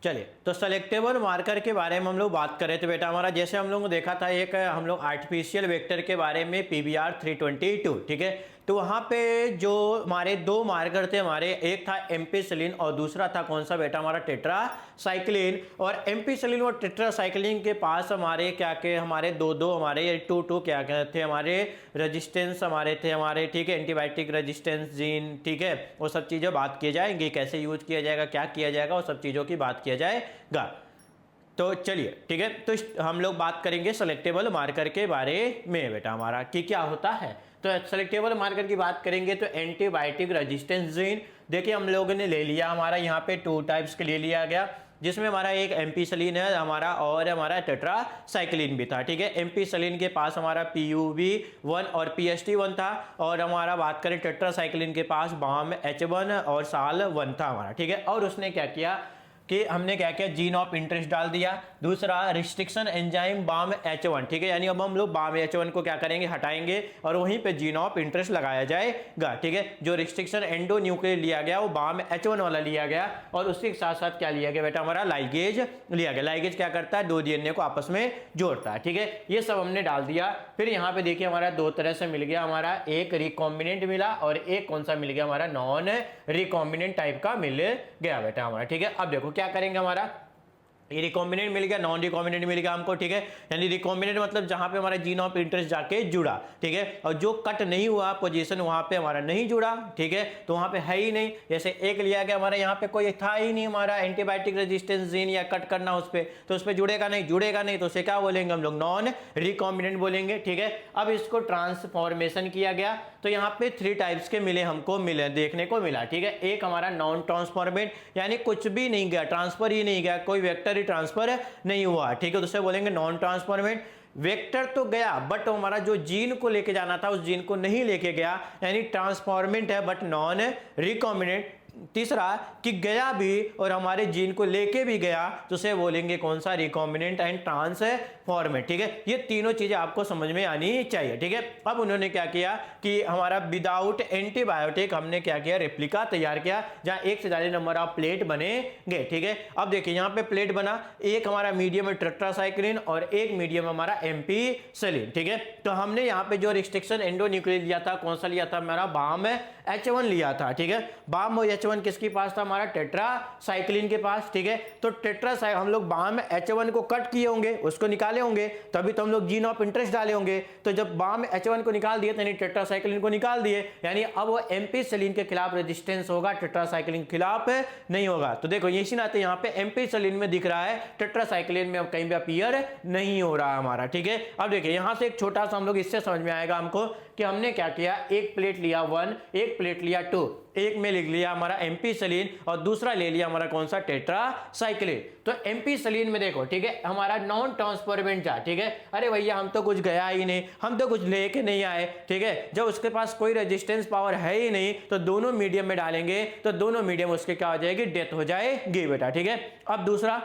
चलिए तो सेलेक्टेबल मार्कर के बारे में हम लोग बात कर रहे थे बेटा हमारा, जैसे हम लोग देखा था एक हम लोग आर्टिफिशियल वेक्टर के बारे में PVR 322, ठीक है। तो वहाँ पे जो हमारे दो मार्कर थे हमारे, एक था एम्पिसिलिन और दूसरा था कौन सा बेटा हमारा टेट्रासाइक्लिन। और एम्पिसिलिन और टेट्रासाइक्लिन के पास हमारे क्या के हमारे दो हमारे टू क्या कहते थे हमारे रेजिस्टेंस हमारे थे हमारे, ठीक है, एंटीबायोटिक रेजिस्टेंस जीन, ठीक है, वो सब चीज़ें बात की जाएंगी, कैसे यूज किया जाएगा, क्या किया जाएगा, वो सब चीज़ों की बात किया जाएगा। तो चलिए ठीक है, तो हम लोग बात करेंगे सेलेक्टेबल मार्कर के बारे में बेटा हमारा कि क्या होता है। तो सेलेक्टेबल मार्कर की बात करेंगे तो एंटीबायोटिक रेजिस्टेंस जीन देखिए हम लोगों ने ले लिया, हमारा यहाँ पे 2 टाइप्स के लिए लिया गया, जिसमें हमारा एक एम्पिसिलिन है हमारा और हमारा टेट्रासाइक्लिन भी था, ठीक है। एम्पिसिलिन के पास हमारा PUV1 और PST1 था, और हमारा बात करें टेट्रासाइक्लिन के पास BAM-H1 और SAL1 था हमारा, ठीक है। और उसने क्या किया कि हमने क्या किया, जीन ऑफ इंटरेस्ट डाल दिया, दूसरा रिस्ट्रिक्शन एंजाइम BAM-H1, ठीक है, यानी अब हम लोग BAM-H1 को क्या करेंगे, हटाएंगे और वहीं पे जीन ऑफ इंटरेस्ट लगाया जाएगा, ठीक है। जो रिस्ट्रिक्शन एंडो न्यूक्लियर लिया गया वो BAM-H1 वाला लिया गया, और उसके साथ साथ क्या लिया गया बेटा हमारा लाइगेज लिया गया। लाइगेज क्या करता है, 2 DNA को आपस में जोड़ता है, ठीक है। ये सब हमने डाल दिया। फिर यहाँ पे देखिए हमारा 2 तरह से मिल गया, हमारा एक रिकॉम्बिनेंट मिला और एक कौन सा मिल गया हमारा नॉन रिकॉम्बिनेंट टाइप का मिल गया बेटा हमारा, ठीक है। अब देखो क्या करेंगे, हमारा ये रिकॉम्बिनेंट मिल गया, नॉन रिकॉम्बिनेंट मिल गया हमको, ठीक है। यानी रिकॉम्बिनेंट मतलब जहां पे हमारा जीन ऑफ इंटरेस्ट जाके जुड़ा, ठीक है, और जो कट नहीं हुआ पोजीशन वहां पे हमारा नहीं जुड़ा, ठीक है, तो वहां पे है ही नहीं। जैसे एक लिया गया हमारा, यहाँ पे कोई था ही नहीं हमारा एंटीबायोटिक रेजिस्टेंस जीन या कट करना उस पर, तो उस पर जुड़ेगा नहीं, तो उसे क्या बोलेंगे हम लोग, नॉन रिकॉम्बिनेंट बोलेंगे, ठीक है। अब इसको ट्रांसफॉर्मेशन किया गया, तो यहाँ पे 3 टाइप्स के मिले हमको देखने को मिला, ठीक है। एक हमारा नॉन ट्रांसफॉर्मेट, यानी कुछ भी नहीं गया, ट्रांसफर ही नहीं गया, कोई वेक्टर ट्रांसफर नहीं हुआ, ठीक है, तो उसे बोलेंगे नॉन ट्रांसफॉर्मेट। वेक्टर तो गया बट हमारा जो जीन को लेके जाना था उस जीन को नहीं लेके गया, यानी ट्रांसफॉर्मेंट है बट नॉन रिकॉम्बिनेंट। तीसरा कि गया भी और हमारे जीन को लेके भी गया, तो उसे बोलेंगे कौन सा, रिकॉम्बिनेंट एंड ट्रांसफॉर्मेट, ठीक है। ये तीनों चीजें आपको समझ में आनी चाहिए, ठीक है। अब उन्होंने क्या किया कि हमारा विदाउट एंटीबायोटिक हमने क्या किया, रेप्लिका तैयार किया, जहां 1 से ज्यादा नंबर ऑफ प्लेट बनेंगे, ठीक है। अब देखिए यहाँ पे प्लेट बना, एक हमारा मीडियम है टेट्रासाइक्लिन और एक मीडियम हमारा एम्पिसिलिन, ठीक है। तो हमने यहाँ पे जो रिस्ट्रिक्शन एंडोन्यूक्लियर लिया था, कौन सा लिया था, हमारा BAM-H1 लिया था, ठीक है। BAM-H1 किसके पास था, हमारा टेट्रासाइक्लिन के पास, ठीक है। तो हम लोग BAM-H1 को कट किए होंगे, उसको निकाले होंगे, तभी तो हम लोग जीन ऑफ इंटरेस्ट डाले होंगे। तो जब BAM-H1 को निकाल दिए, यानी टेट्रासाइक्लिन को निकाल दिए, यानी अब वो एम्पिसिलिन के खिलाफ रेजिस्टेंस होगा, टेट्रासाइक्लिन के खिलाफ नहीं होगा। तो देखो इसी नाते यहाँ पे एम्पिसिलिन में दिख रहा है, टेट्रासाइक्लिन में अब कहीं भी अपीयर नहीं हो रहा हमारा, ठीक है। अब देखिए यहाँ से एक छोटा सा हम लोग इससे समझ में आएगा हमको कि हमने क्या किया, एक प्लेट लिया 1, एक प्लेट लिया 2, एक में लिख लिया हमारा एम्पिसिलिन और दूसरा ले लिया हमारा कौन सा, टेट्रासाइक्लिन। तो एम्पिसिलिन में देखो, ठीक है, हमारा नॉन ट्रांसफॉर्मेंट था, ठीक है। अरे भैया हम तो कुछ गया ही नहीं, हम तो कुछ लेके नहीं आए, ठीक है। जब उसके पास कोई रेजिस्टेंस पावर है ही नहीं, तो दोनों मीडियम में डालेंगे तो दोनों मीडियम उसके क्या हो जाएगी, डेथ हो जाएगी बेटा, ठीक है। अब दूसरा,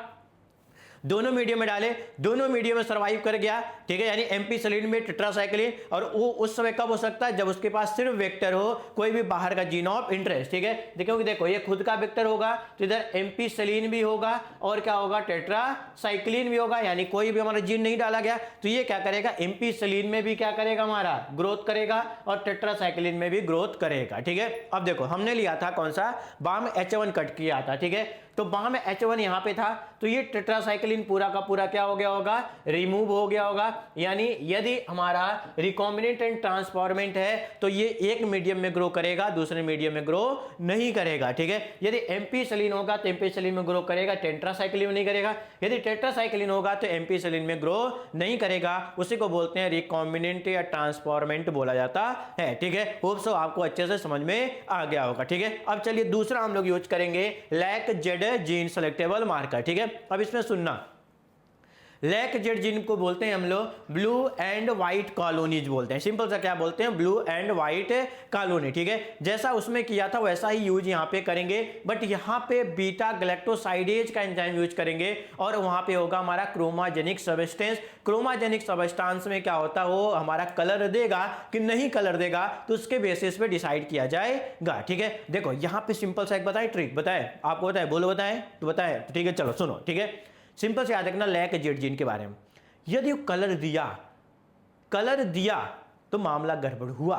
दोनों मीडियम में डाले, दोनों मीडियम में सर्वाइव कर गया, ठीक है, यानी एम्पिसिलिन में टेट्रासाइक्लिन, और वो उस समय कब हो सकता है, जब उसके पास सिर्फ वेक्टर हो, कोई भी बाहर का जीन ऑफ इंटरेस्ट, ठीक है। देखो ये खुद का वेक्टर होगा, तो इधर एम्पिसिलिन भी होगा और क्या होगा, टेट्रासाइक्लिन भी होगा, यानी कोई भी हमारा जीन नहीं डाला गया, तो ये क्या करेगा, एम्पिसिलिन में भी क्या करेगा, हमारा ग्रोथ करेगा और टेट्रासाइक्लिन में भी ग्रोथ करेगा, ठीक है। अब देखो हमने लिया था कौन सा, BAM-H1 कट किया था, ठीक है। तो BAM-H1 यहाँ पे था, तो ये टेट्रासाइक्लिन पूरा का पूरा क्या हो गया होगा, रिमूव हो गया होगा। यानी यदि हमारा रिकॉम्बिनेंट एंड ट्रांसफॉर्मेंट है तो ये एक मीडियम में ग्रो करेगा, दूसरे मीडियम में ग्रो नहीं करेगा, ठीक है। यदि एम्पिसिलिन होगा तो एम्पिसिलिन में ग्रो करेगा, टेट्रासाइक्लिन में नहीं करेगा। यदि टेट्रासाइक्लिन होगा तो एम्पिसिलिन में ग्रो नहीं करेगा, उसी को बोलते हैं रिकॉम्बिनेंट या ट्रांसफॉर्मेंट बोला जाता है, ठीक है। होप सो आपको अच्छे से समझ में आ गया होगा, ठीक है। अब चलिए दूसरा हम लोग यूज करेंगे LAC-Z जीन सेलेक्टेबल मार्कर, ठीक है। अब इसमें सुनना, LAC-Z जीन को बोलते हैं हम लोग ब्लू एंड व्हाइट कॉलोनीज बोलते हैं, सिंपल सा क्या बोलते हैं, ब्लू एंड व्हाइट कॉलोनी, ठीक है। जैसा उसमें किया था वैसा ही यूज यहाँ पे करेंगे, बट यहाँ पे बीटा गैलेक्टोसाइडेज का एंजाइम यूज करेंगे और वहां पे होगा हमारा क्रोमाजेनिक सब्सटेंस। क्रोमाजेनिक सब्सटेंस में क्या होता है, वो हमारा कलर देगा कि नहीं कलर देगा, तो उसके बेसिस पे डिसाइड किया जाएगा, ठीक है। देखो यहाँ पे सिंपल सा एक बताए, ट्रिक बताए आपको, बताए बोलो, बताए तो बताए, ठीक है, चलो सुनो, ठीक है। सिंपल से याद रखना LAC-Z जीन के बारे में, यदि कलर दिया तो मामला गड़बड़ हुआ,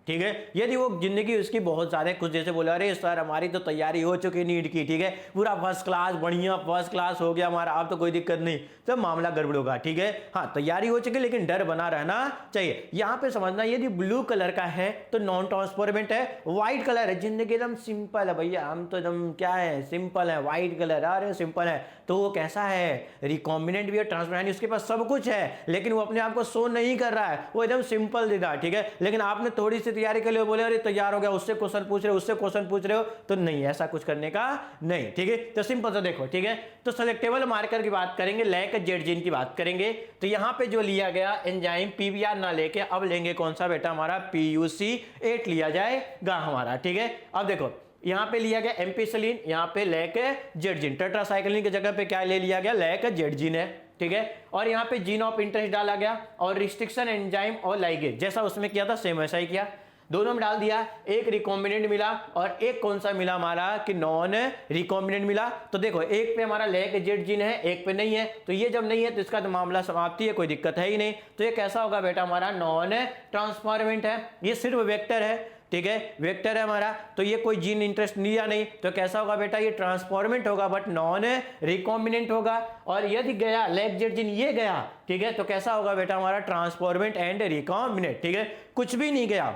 ठीक है। यदि वो जिंदगी उसकी बहुत ज्यादा कुछ जैसे बोला अरे सर हमारी तो तैयारी हो चुकी नीट की, ठीक है, पूरा फर्स्ट क्लास बढ़िया फर्स्ट क्लास हो गया हमारा, अब तो कोई दिक्कत नहीं, तो मामला गड़बड़ होगा, ठीक है। हाँ तैयारी हो चुकी लेकिन डर बना रहना चाहिए। यहां पे समझना यदि ब्लू कलर का है तो नॉन ट्रांसफॉर्मेंट है, व्हाइट कलर है जिंदगी एकदम सिंपल है भैया, हम तो एकदम क्या है सिंपल है, व्हाइट कलर अरे सिंपल है, तो वो कैसा है रिकॉम्बिनेंट भी है ट्रांसपेरेंट, उसके पास सब कुछ है लेकिन वो अपने आप को शो नहीं कर रहा है, वो एकदम सिंपल दे रहा है, ठीक है। लेकिन आपने थोड़ी सी तैयारी के लिए बोले अरे तैयार हो गया, उससे क्वेश्चन पूछ रहे हो उससे क्वेश्चन पूछ रहे हो, तो नहीं ऐसा कुछ करने का नहीं, ठीक है। तो सिंपल से देखो, ठीक है। तो सेलेक्टेबल मार्कर की बात करेंगे, लैक जेड जीन की बात करेंगे, तो यहां पे जो लिया गया एंजाइम पीवीआर ना लेके अब लेंगे कौन सा बेटा हमारा PUC8 लिया जाएगा हमारा, ठीक है। अब देखो यहां पे लिया गया एम्पिसिलिन, यहां पे लैक जेड जीन, टेट्रासाइक्लिन की जगह पे क्या ले लिया गया लैक जेड जीन है, ठीक है। और यहाँ पे जीन ऑफ इंटरेस्ट डाला गया और रिस्ट्रिक्शन एंजाइम और लाइगेज जैसा उसमें किया था सेम ऐसा ही किया, दोनों में डाल दिया, एक रिकॉम्बिनेंट मिला और एक कौन सा मिला हमारा कि नॉन रिकॉम्बिनेंट मिला। तो देखो एक पे हमारा लैक जेड जीन है एक पे नहीं है, तो ये जब नहीं है तो इसका तो मामला समाप्ति है, कोई दिक्कत है ही नहीं, तो ये कैसा होगा बेटा हमारा नॉन ट्रांसफॉर्मेंट है, ये सिर्फ वेक्टर है, ठीक है, वेक्टर है हमारा, तो ये कोई जीन इंटरेस्ट लिया नहीं, तो कैसा होगा बेटा ये ट्रांसफॉर्मेंट होगा बट नॉन रिकॉम्बिनेंट होगा। और यदि गया लैक जेड जीन ये गया, ठीक है, तो कैसा होगा बेटा हमारा ट्रांसफॉर्मेंट एंड रिकॉम्बिनेंट, ठीक है। कुछ भी नहीं गया,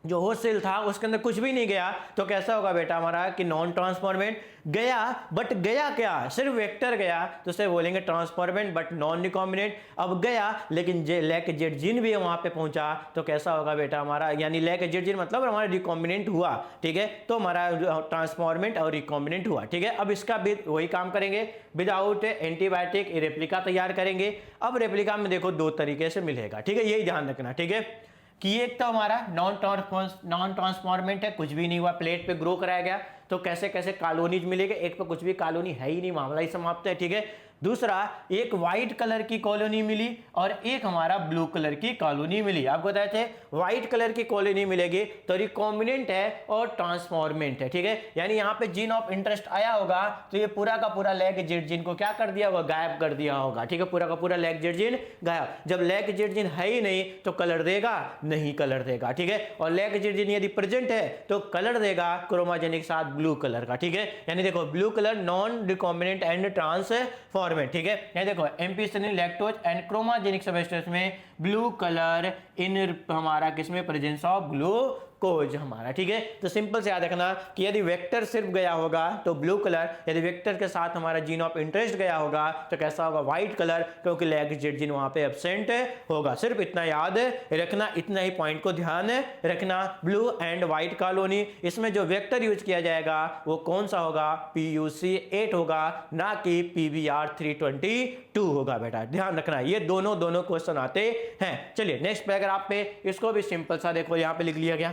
जो होस्ट सेल था उसके अंदर कुछ भी नहीं गया, तो कैसा होगा बेटा हमारा कि नॉन ट्रांसफॉर्मेंट। गया बट गया क्या सिर्फ वेक्टर गया तो उसे बोलेंगे ट्रांसफॉर्मेंट बट नॉन रिकॉम्बिनेंट। अब गया लेकिन लैक जेड जीन भी वहां पे पहुंचा, तो कैसा होगा बेटा हमारा यानी लैक जेड जीन मतलब हमारा रिकॉम्बिनेंट हुआ, ठीक है, तो हमारा ट्रांसफॉर्मेंट और रिकॉम्बिनेंट हुआ, ठीक है। अब इसका भी वही काम करेंगे, विदाउट एंटीबायोटिक रेप्लिका तैयार करेंगे। अब रेप्लिका में देखो दो तरीके से मिलेगा, ठीक है, यही ध्यान रखना, ठीक है, कि एक तो हमारा नॉन ट्रांसफॉर्मेंट है, कुछ भी नहीं हुआ, प्लेट पे ग्रो कराया गया, तो कैसे कैसे कॉलोनीज मिलेगा, एक पे कुछ भी कॉलोनी है ही नहीं, मामला ही समाप्त है, ठीक है। दूसरा एक व्हाइट कलर की कॉलोनी मिली और एक हमारा ब्लू कलर की कॉलोनी मिली। आपको बताए थे व्हाइट कलर की कॉलोनी मिलेगी तो रिकॉम्बिनेंट है और ट्रांसफॉर्मेंट है, ठीक है। यानी यहाँ पे जीन ऑफ इंटरेस्ट आया होगा तो ये पूरा का पूरा लैक जेड जीन को क्या कर दिया होगा गायब कर दिया होगा, ठीक है, पूरा का पूरा लैक जेड जीन गायब। जब लैक जेड जीन है ही नहीं तो कलर देगा नहीं, कलर देगा, ठीक है। और लैक जेड जीन यदि प्रेजेंट है तो कलर देगा क्रोमोजेनिक साथ ब्लू कलर का, ठीक है। यानी देखो blue colour non recombinant and transformant, ठीक है। ये देखो ampicillin lactose and chromogenic substance में ब्लू कलर इन हमारा किसमें प्रेजेंस ऑफ ग्लूकोज हमारा, ठीक है। तो सिंपल से याद रखना कि यदि वेक्टर सिर्फ गया होगा तो ब्लू कलर, यदि वेक्टर के साथ हमारा जीन ऑफ इंटरेस्ट गया होगा तो कैसा होगा व्हाइट कलर, क्योंकि लैक जेड जीन वहां पे एब्सेंट होगा। सिर्फ इतना याद रखना, इतना ही पॉइंट को ध्यान रखना। ब्लू एंड व्हाइट कॉलोनी, इसमें जो वेक्टर यूज किया जाएगा वो कौन सा होगा PUC8 होगा, ना कि PBR322 होगा बेटा, ध्यान रखना। ये दोनों क्वेश्चन आते हैं। चलिए नेक्स्ट पैराग्राफ पे इसको भी सिंपल सा देखो, यहां पे लिख लिया गया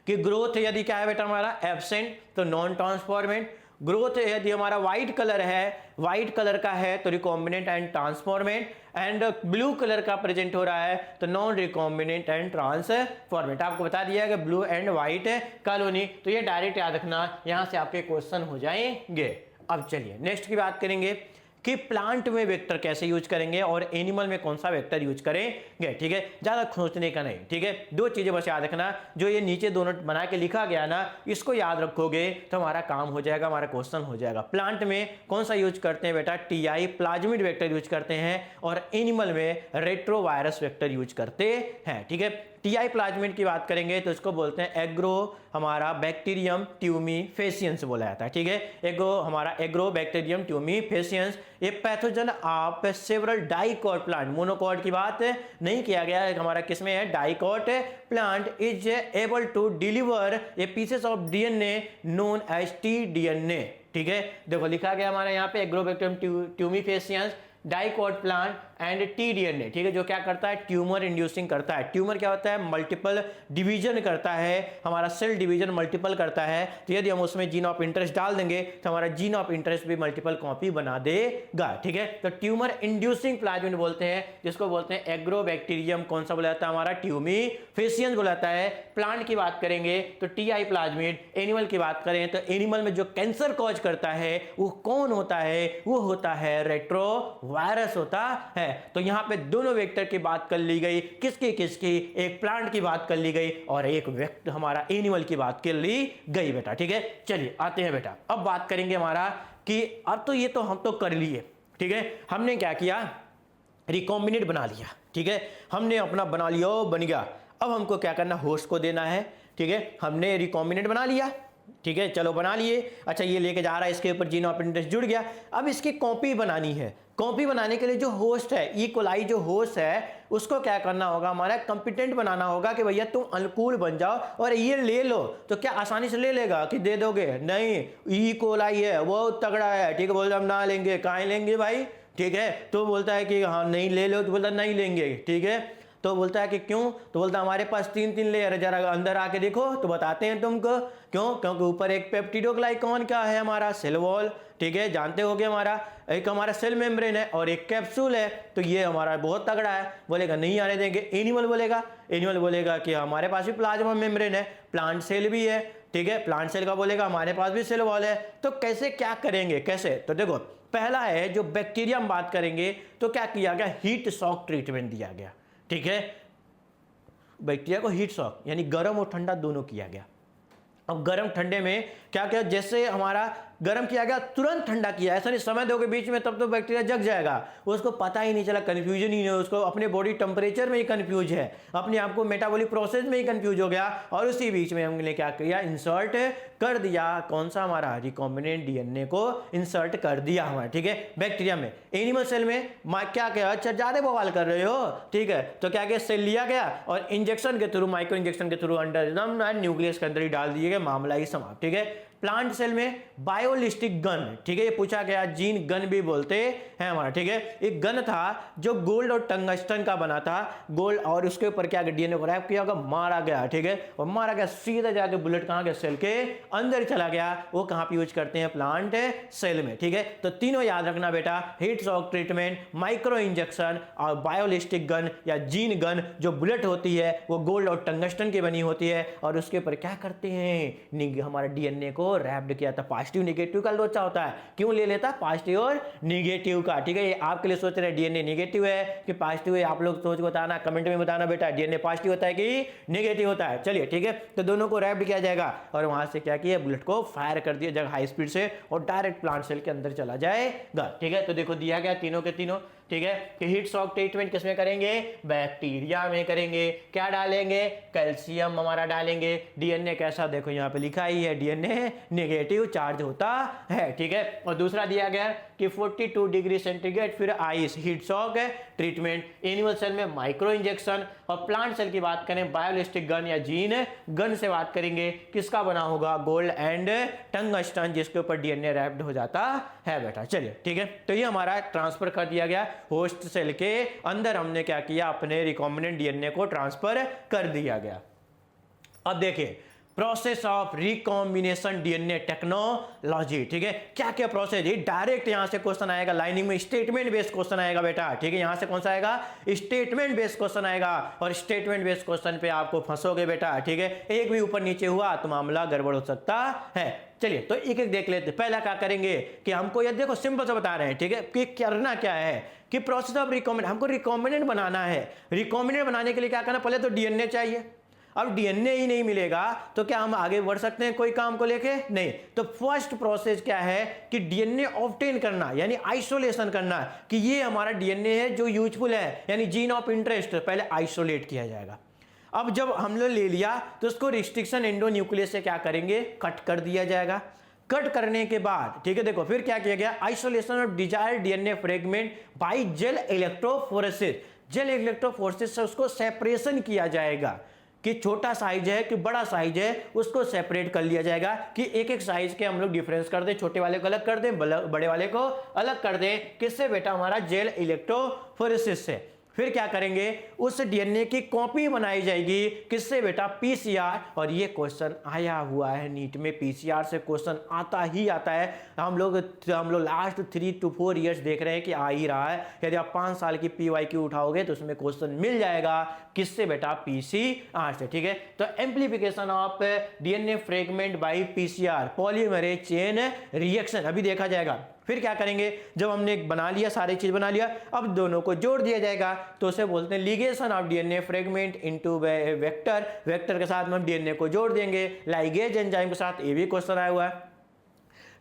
कि ग्रोथ यदि क्या है बेटा हमारा एब्सेंट तो नॉन ट्रांसफॉर्मेंट, ग्रोथ यदि हमारा व्हाइट कलर है, व्हाइट कलर का है तो recombinant and transformant, and blue colour का प्रेजेंट हो रहा है तो नॉन रिकॉम्बिनेंट एंड ट्रांसफॉर्मेंट। आपको बता दिया है कि ब्लू एंड व्हाइट कॉलोनी, तो ये डायरेक्ट याद रखना, यहां से आपके क्वेश्चन हो जाएंगे। अब चलिए नेक्स्ट की बात करेंगे कि प्लांट में वेक्टर कैसे यूज करेंगे और एनिमल में कौन सा वेक्टर यूज करेंगे, ठीक है। ज्यादा सोचने का नहीं, ठीक है, दो चीजें बस याद रखना, जो ये नीचे दोनों बना के लिखा गया ना इसको याद रखोगे तो हमारा काम हो जाएगा, हमारा क्वेश्चन हो जाएगा। प्लांट में कौन सा यूज करते हैं बेटा TI प्लाज्मिड वेक्टर यूज करते हैं और एनिमल में रेट्रोवायरस वेक्टर यूज करते हैं, ठीक है। TI प्लाज्मिड की बात करेंगे तो इसको बोलते हैं एग्रो हमारा बैक्टीरियम ट्यूमीफेसियंस बोला जाता है, ठीक है। एग्रो बैक्टीरियम ट्यूमीफेसियंस, ये pathogen of several dicot plant, monocot की बात नहीं किया गया है, हमारा किसमें है dicot plant is able to deliver a pieces of DNA known as tDNA, ठीक है। देखो लिखा गया हमारा यहाँ पे agrobacterium tumefaciens dicot plant and tDNA, ठीक है, जो क्या करता है ट्यूमर इंड्यूसिंग करता है। ट्यूमर क्या होता है मल्टीपल डिवीजन करता है, हमारा सेल डिवीजन मल्टीपल करता है, तो यदि हम उसमें जीन ऑफ इंटरेस्ट डाल देंगे तो हमारा जीन ऑफ इंटरेस्ट भी मल्टीपल कॉपी बना देगा, ठीक है। तो ट्यूमर इंड्यूसिंग प्लाज्मिड बोलते हैं, जिसको बोलते हैं एग्रो बैक्टीरियम कौन सा बोला जाता है हमारा ट्यूमीफेसियंस बोला जाता है। प्लांट की बात करेंगे तो TI प्लाज्मिड, एनिमल की बात करें तो एनिमल में जो कैंसर कॉज करता है वो कौन होता है, वो होता है रेट्रो वायरस होता है। तो यहाँ पे दोनों वेक्टर की बात कर ली गई, किसकी किसकी, एक प्लांट की बात कर ली गई और एक वेक्टर हमारा एनिमल की बात कर ली गई बेटा। ठीक है, चलिए आते हैं बेटा, अब बात करेंगे हमारा कि अब तो ये तो हम तो कर लिए, ठीक है, हमने क्या किया, रिकॉम्बिनेंट बना लिया, ठीक है, हमने अपना बना लिया, बन गया। अब हमको क्या करना, होस्ट को देना है, ठीक है, हमने रिकॉम्बिनेंट बना लिया, ठीक है, चलो बना लिए। अच्छा ये लेके जा रहा है, इसके ऊपर जीन ऑफ इंटरेस्ट जुड़ गया। अब इसकी कॉपी बनानी है, कॉपी बनाने के लिए जो होस्ट है, ई कोलाई जो होस्ट है, उसको क्या करना होगा, हमारा कंपिटेंट बनाना होगा कि भैया तुम अनुकूल बन जाओ और ये ले लो। तो क्या आसानी से ले लेगा कि दे दोगे, नहीं, ई कोलाई है वो तगड़ा है, ठीक है, बोलते हम ना लेंगे, कहाँ लेंगे भाई, ठीक है, तो बोलता है कि हाँ नहीं ले लो, तो बोलता नहीं लेंगे, ठीक है, तो बोलता है कि क्यों, तो बोलता है हमारे पास 3 लेयर है, जरा अंदर आके देखो तो बताते हैं तुमको क्यों, क्योंकि ऊपर एक पेप्टिडोग्लाइकॉन का है हमारा सेल वॉल, ठीक है, जानते होगे, हमारा एक हमारा सेल मेम्ब्रेन है और एक कैप्सूल है, तो ये हमारा बहुत तगड़ा है। बोलेगा नहीं आने देंगे, एनिमल बोलेगा कि हमारे पास भी प्लाज्मा मेम्ब्रेन है, प्लांट सेल भी है, ठीक है, प्लांट सेल का बोलेगा हमारे पास भी सेल वॉल है। तो कैसे क्या करेंगे, कैसे, तो देखो पहला है जो बैक्टीरिया हम बात करेंगे, तो क्या किया गया, हीट शॉक ट्रीटमेंट दिया गया, ठीक है, बैक्टीरिया को हीट शॉक यानी गर्म और ठंडा दोनों किया गया। अब गर्म ठंडे में क्या किया, जैसे हमारा गर्म किया गया तुरंत ठंडा किया, ऐसा नहीं समय दोगे बीच में तब तो बैक्टीरिया जग जाएगा, उसको पता ही नहीं चला, कंफ्यूजन ही नहीं, उसको अपने बॉडी टेम्परेचर में ही कंफ्यूज है, अपने आप को मेटाबॉलिक प्रोसेस में ही कंफ्यूज हो गया, और उसी बीच में हमने क्या किया, इंसर्ट कर दिया, कौन सा हमारा रिकॉम्बिनेंट डीएनए को इंसर्ट कर दिया हमारा, ठीक है, बैक्टीरिया में। एनिमल सेल में क्या क्या, अच्छा ज्यादा बवाल कर रहे हो, ठीक है, तो क्या किया, सेल लिया गया और इंजेक्शन के थ्रू, माइक्रो इंजेक्शन के थ्रू अंडर एकदम न्यूक्लियस के अंदर ही डाल दिए गए, मामला ही समाप्त, ठीक है। प्लांट सेल में बायोलिस्टिक गन, ठीक है, ये पूछा गया, जीन गन भी बोलते हैं हमारा, ठीक है, एक गन था जो गोल्ड और टंगस्टन का बना था, गोल्ड, और उसके ऊपर क्या डीएनए को रैप किया होगा, मारा गया, ठीक है, और मारा गया सीधा जाके बुलेट कहां गया, सेल के अंदर चला गया, वो कहां पे यूज करते हैं, प्लांट सेल में, ठीक है। तो तीनों याद रखना बेटा, heat shock treatment, micro injection और बायोलिस्टिक गन या जीन गन, जो बुलेट होती है वो गोल्ड और टंगस्टन की बनी होती है, और उसके ऊपर क्या करते हैं, हमारे डीएनए को रैप्ड किया था। पॉजिटिव नेगेटिव का लोचा होता है, क्यों ले लेता, पॉजिटिव और नेगेटिव का, ठीक है, ये आपके लिए सोच रहे हैं डीएनए नेगेटिव है कि पॉजिटिव है, आप लोग सोच बताना, कमेंट में बताना बेटा, डीएनए पॉजिटिव होता है कि नेगेटिव होता है। चलिए ठीक है, तो दोनों को रैप्ड किया जाएगा और वहां से क्या किया, बुलेट को फायर कर दिया जाएगा हाई स्पीड से और डायरेक्ट प्लांट सेल के अंदर चला जाएगा, ठीक है। तो देखो दिया गया तीनों के तीनों, ठीक है, कि हीट शॉक ट्रीटमेंट किसमें करेंगे, बैक्टीरिया में करेंगे। क्या डालेंगे, कैल्शियम हमारा डालेंगे। डीएनए कैसा, देखो यहाँ पे लिखा ही है, डीएनए नेगेटिव चार्ज होता है, ठीक है। और दूसरा दिया गया कि 42 डिग्री सेंटीग्रेड फिर आइस हीट शॉक है ट्रीटमेंट। एनिमल सेल में माइक्रो इंजेक्शन, और प्लांट सेल की बात करें बायोलिस्टिक गन या जीन गन से बात करेंगे, किसका बना होगा, गोल्ड एंड टंगस्टन, जिसके ऊपर डीएनए रैप्ड हो जाता है बेटा। चलिए ठीक है, तो ये हमारा ट्रांसफर कर दिया गया होस्ट सेल के अंदर, हमने क्या किया, अपने रिकॉम्बिनेंट डीएनए को ट्रांसफर कर दिया गया। अब देखिए process of recombination DNA technology, ठीक है, क्या क्या प्रोसेस, ये डायरेक्ट यहां से क्वेश्चन आएगा, लाइनिंग में स्टेटमेंट बेस्ड क्वेश्चन आएगा बेटा, ठीक है, यहां से कौन सा आएगा, स्टेटमेंट बेस्ड क्वेश्चन आएगा, और स्टेटमेंट बेस्ड क्वेश्चन पे आपको फंसोगे बेटा, ठीक है, एक भी ऊपर नीचे हुआ तो मामला गड़बड़ हो सकता है। चलिए तो एक एक देख लेते। पहला क्या करेंगे कि हमको ये देखो सिंपल से बता रहे हैं, ठीक है, कि करना क्या है कि प्रोसेस ऑफ रिकॉम्बिनेंट, हमको रिकॉम्बिनेंट बनाना है। रिकॉम्बिनेंट बनाने के लिए क्या करना, पहले तो डीएनए चाहिए। अब डीएनए ही नहीं मिलेगा तो क्या हम आगे बढ़ सकते हैं कोई काम को लेके, नहीं। तो फर्स्ट प्रोसेस क्या है कि डीएनए ऑब्टेन करना, यानी आइसोलेशन करना, कि ये हमारा डीएनए है जो यूजफुल है, यानी जीन ऑफ इंटरेस्ट, पहले आइसोलेट किया जाएगा। अब जब हमने ले लिया तो उसको रिस्ट्रिक्शन एंडोन्यूक्लियस से क्या करेंगे, कट कर दिया जाएगा। कट करने के बाद ठीक है, देखो फिर क्या किया गया, isolation of desired DNA fragment by gel electrophoresis. Gel electrophoresis से उसको सेपरेशन किया जाएगा कि छोटा साइज है कि बड़ा साइज है, उसको सेपरेट कर लिया जाएगा कि एक एक साइज के हम लोग डिफरेंस कर दें, छोटे वाले को अलग कर दें, बड़े वाले को अलग कर दें। किससे बेटा, हमारा जेल इलेक्ट्रोफोरेसिस से। फिर क्या करेंगे, उस डीएनए की कॉपी बनाई जाएगी, किससे बेटा, पीसीआर। और ये क्वेश्चन आया हुआ है नीट में, पीसीआर से क्वेश्चन आता ही आता है। हम लोग लास्ट 3 to 4 इयर्स देख रहे हैं कि आ ही रहा है। यदि आप 5 साल की पीवाईक्यू उठाओगे तो उसमें क्वेश्चन मिल जाएगा, किससे बेटा, पीसीआर से, ठीक है। तो amplification of DNA fragment by PCR, polymerase chain reaction, अभी देखा जाएगा। फिर क्या करेंगे, जब हमने बना लिया, सारी चीज बना लिया, अब दोनों को जोड़ दिया जाएगा, तो उसे बोलते हैं ligation of DNA fragment into vector. Vector के साथ में हम डीएनए को जोड़ देंगे लाइगेज एंजाइम के साथ, ये भी क्वेश्चन आया हुआ है।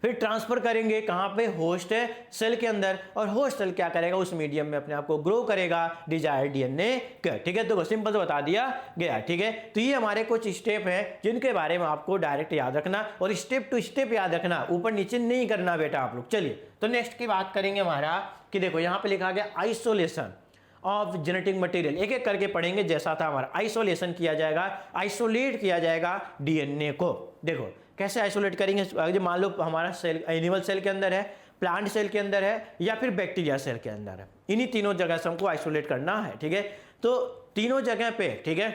फिर ट्रांसफर करेंगे कहाँ पे, होस्ट सेल के अंदर, और होस्ट सेल क्या करेगा, उस मीडियम में अपने आप को ग्रो करेगा डिजायर्ड डीएनए का। ठीक है, तो सिंपल से बता दिया गया। ठीक है, तो ये हमारे कुछ स्टेप हैं जिनके बारे में आपको डायरेक्ट याद रखना और स्टेप टू स्टेप याद रखना, ऊपर नीचे नहीं करना बेटा आप लोग। चलिए तो नेक्स्ट की बात करेंगे हमारा कि देखो यहाँ पे लिखा गया आइसोलेशन ऑफ जेनेटिक मटेरियल, एक एक करके पढ़ेंगे। जैसा था हमारा आइसोलेशन किया जाएगा, आइसोलेट किया जाएगा डीएनए को। देखो कैसे आइसोलेट करेंगे, अगर मान लो हमारा सेल एनिमल सेल के अंदर है, प्लांट सेल के अंदर है, या फिर बैक्टीरिया सेल के अंदर है, इन्हीं तीनों जगह से हमको आइसोलेट करना है। ठीक है, तो तीनों जगह पे, ठीक है,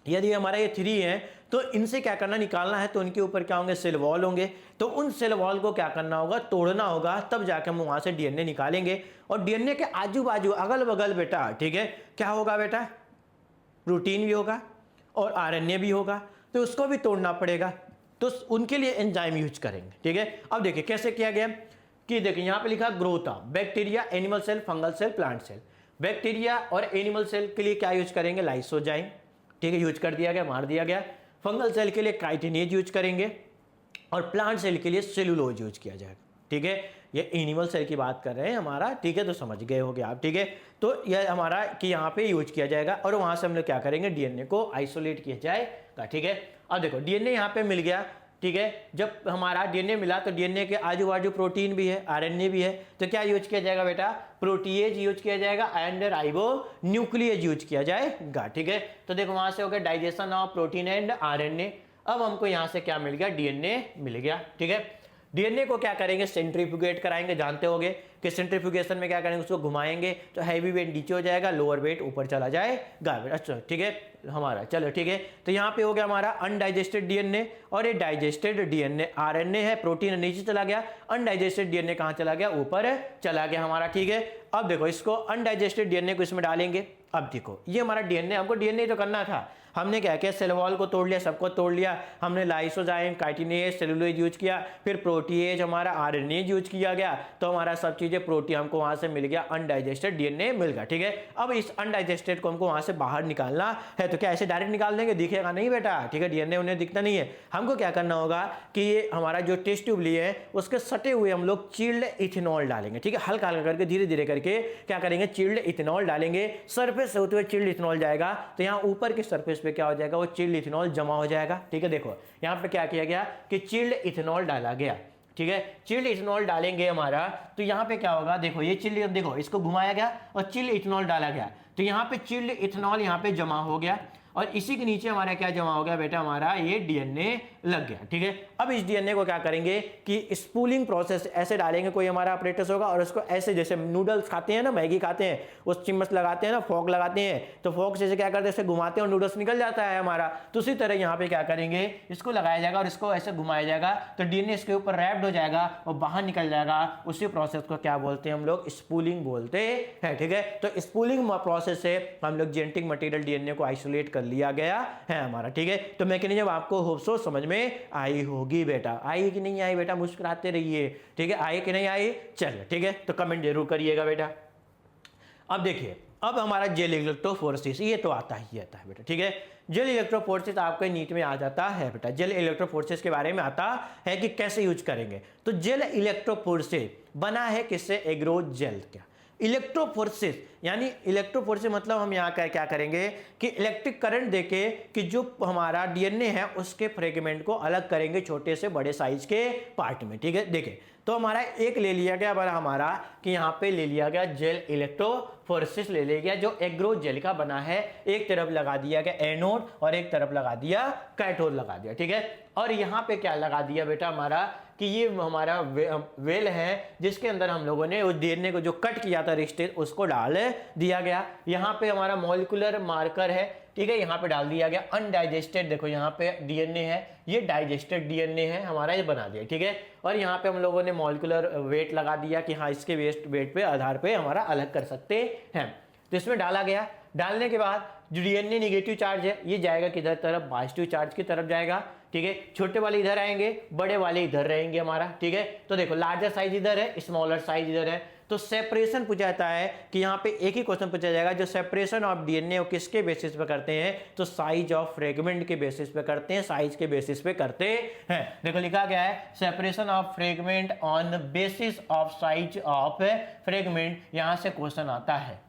यदि हमारा ये 3 है तो इनसे क्या करना, निकालना है, तो उनके ऊपर क्या होंगे, सेल वॉल होंगे। तो उन सेल वॉल को क्या करना होगा, तोड़ना होगा, तब जाके हम वहां से डीएनए निकालेंगे। और डीएनए के आजू बाजू अगल बगल बेटा, ठीक है, क्या होगा बेटा, प्रोटीन भी होगा और आरएनए भी होगा, तो उसको भी तोड़ना पड़ेगा, तो उनके लिए एंजाइम यूज करेंगे। ठीक है, अब देखिए कैसे किया गया कि देखिए यहाँ पे लिखा growth of bacteria, animal cell, fungal cell, plant cell. Bacteria और एनिमल सेल के लिए क्या यूज करेंगे, लाइसोजाइम, ठीक है, यूज कर दिया गया, मार दिया गया। फंगल सेल के लिए काइटिनेज यूज करेंगे और प्लांट सेल के लिए सेलुलोज यूज किया जाएगा। ठीक है, ये एनिमल सेल की बात कर रहे हैं हमारा, ठीक है, तो समझ गए होगे आप। ठीक है, तो यह हमारा कि यहाँ पे यूज किया जाएगा और वहां से हम लोग क्या करेंगे, डीएनए को आइसोलेट किया जाएगा। ठीक है, अब देखो डीएनए यहाँ पे मिल गया। ठीक है, जब हमारा डीएनए मिला तो डीएनए के आजू बाजू प्रोटीन भी है, आरएनए भी है, तो क्या यूज किया जाएगा बेटा, प्रोटीएज यूज किया जाएगा एंड राइबो न्यूक्लियस यूज किया जाएगा। ठीक है, तो देखो वहां से हो गया digestion of protein and RNA. अब हमको यहाँ से क्या मिल गया, डीएनए मिल गया। ठीक है, डीएनए को क्या करेंगे, सेंट्रीफ्यूगेट कराएंगे। जानते होंगे कि सेंट्रीफ्यूगेशन में क्या करेंगे, उसको घुमाएंगे तो हैवी वेट नीचे हो जाएगा, लोअर वेट ऊपर चला जाएगा। अच्छा ठीक है हमारा, चलो ठीक है, तो यहाँ पे हो गया हमारा अनडाइजेस्टेड डीएनए, और ये डाइजेस्टेड डीएनए आरएनए है, प्रोटीन नीचे चला गया, अनडाइजेस्टेड डीएनए कहाँ चला गया, ऊपर चला गया हमारा। ठीक है, अब देखो इसको अनडाइजेस्टेड डीएनए को इसमें डालेंगे। अब देखो ये हमारा डीएनए, हमको डीएनए तो करना था, हमने क्या किया, सेल वॉल को तोड़ लिया, सबको तोड़ लिया, हमने लाइसोजाइम, काइटिनेज, सेलुलोज यूज किया, फिर प्रोटीएज हमारा आरएनए यूज किया गया, तो हमारा सब चीजें प्रोटीन हमको वहां से मिल गया, अनडाइजेस्टेड डीएनए मिल गया। ठीक है, अब इस अनडाइजेस्टेड को हमको वहां से बाहर निकालना है, तो क्या ऐसे डायरेक्ट निकाल देंगे, दिखेगा नहीं बेटा। ठीक है, डीएनए उन्हें दिखता नहीं है, हमको क्या करना होगा कि ये हमारा जो टेस्ट ट्यूब लिए है उसके सटे हुए हम लोग चिल्ड इथेनॉल डालेंगे। ठीक है, हल्का हल्का करके धीरे धीरे करके क्या करेंगे, चिल्ड इथेनॉल डालेंगे, सरफेस से होते हुए चिल्ड इथेनॉल जाएगा, तो यहाँ ऊपर के सरफेस पे क्या हो जाएगा, वो चिल्ड इथेनॉल जमा हो जाएगा। ठीक है, देखो यहाँ पे क्या किया गया कि चिल्ड इथेनॉल डाला गया। ठीक है, चिल्ड इथेनॉल डालेंगे हमारा, तो यहाँ पे क्या होगा, देखो ये चिल्ड, देखो इसको घुमाया गया और चिल्ड इथेनॉल डाला गया, तो यहाँ पे चिल्ड इथेनॉल यहाँ पे जमा हो गया, और इसी के नीचे हमारा क्या जमा हो गया बेटा, हमारा ये डीएनए लग गया। ठीक है, अब इस डीएनए को क्या करेंगे कि स्पूलिंग प्रोसेस ऐसे डालेंगे, कोई हमारा ऑपरेटर्स होगा और उसको ऐसे, जैसे नूडल्स खाते हैं ना, मैगी खाते हैं, उस चिम्मच लगाते हैं ना, फोक लगाते हैं, तो फोक से क्या करते हैं, ऐसे घुमाते हैं और नूडल्स निकल जाता है हमारा, तो उसी तरह यहाँ पे क्या करेंगे, इसको लगाया जाएगा और इसको ऐसे घुमाया जाएगा, तो डीएनए इसके ऊपर रैप्ड हो जाएगा और बाहर निकल जाएगा। उसी प्रोसेस को क्या बोलते हैं हम लोग, स्पूलिंग बोलते हैं। ठीक है, तो स्पूलिंग प्रोसेस से हम लोग जेनेटिक मटेरियल डीएनए को आइसोलेट कर लिया गया है हमारा। ठीक है, तो मैकेनिज्म आपको होप सो समझ में आई होगी बेटा, आई कि नहीं आई बेटा, मुस्कुराते रहिए। ठीक है, आई कि नहीं आई, चलिए ठीक है, तो कमेंट जरूर करिएगा बेटा। अब देखिए, अब हमारा जेल इलेक्ट्रोफोरेसिस, ये तो आता ही आता है बेटा। ठीक है, जेल इलेक्ट्रोफोरेसिस आपके नीट में आ जाता है बेटा। जेल इलेक्ट्रोफोरेसिस के बारे में आता है कि कैसे यूज करेंगे। तो जेल इलेक्ट्रोफोरेसिस बना है किससे, एग्रोज जेल। क्या इलेक्ट्रोफोरेसिस, यानी इलेक्ट्रोफोरेसिस मतलब हम यहाँ क्या करेंगे कि इलेक्ट्रिक करंट देके कि जो हमारा डीएनए है उसके फ्रेगमेंट को अलग करेंगे छोटे से बड़े साइज के पार्ट में। ठीक है, देखिए तो हमारा एक ले लिया गया बड़ा हमारा कि यहाँ पे ले लिया गया जेल इलेक्ट्रोफोरेसिस ले लिया गया, जो एग्रो जेल का बना है, एक तरफ लगा दिया गया एनोड और एक तरफ लगा दिया कैथोड लगा दिया। ठीक है, और यहाँ पे क्या लगा दिया बेटा हमारा कि ये हमारा वेल है जिसके अंदर हम लोगों ने उस डीएनए को जो कट किया था रिश्ते उसको डाल दिया गया। यहाँ पे हमारा मॉलिक्यूलर मार्कर है, ठीक है, यहाँ पे डाल दिया गया अनडाइजेस्टेड, देखो यहाँ पे डीएनए है, ये डाइजेस्टेड डीएनए है हमारा, ये बना दिया। ठीक है, और यहाँ पे हम लोगों ने मॉलिक्यूलर वेट लगा दिया कि हाँ इसके वेट पे आधार पे हमारा अलग कर सकते हैं, तो इसमें डाला गया। डालने के बाद जो डीएनए निगेटिव चार्ज है ये जाएगा किधर तरफ, पॉजिटिव चार्ज की तरफ जाएगा। ठीक है, छोटे वाले इधर आएंगे, बड़े वाले इधर रहेंगे हमारा, ठीक है। तो देखो लार्जर साइज इधर है, स्मॉलर साइज इधर है, तो सेपरेशन पूछा जाता है कि यहाँ पे एक ही क्वेश्चन पूछा जाएगा जो सेपरेशन ऑफ डीएनए किसके बेसिस पे करते हैं, तो साइज ऑफ फ्रेगमेंट के बेसिस पे करते हैं, साइज के बेसिस पे करते हैं। देखो लिखा गया है separation of fragment on basis of size of fragment, यहां से क्वेश्चन आता है।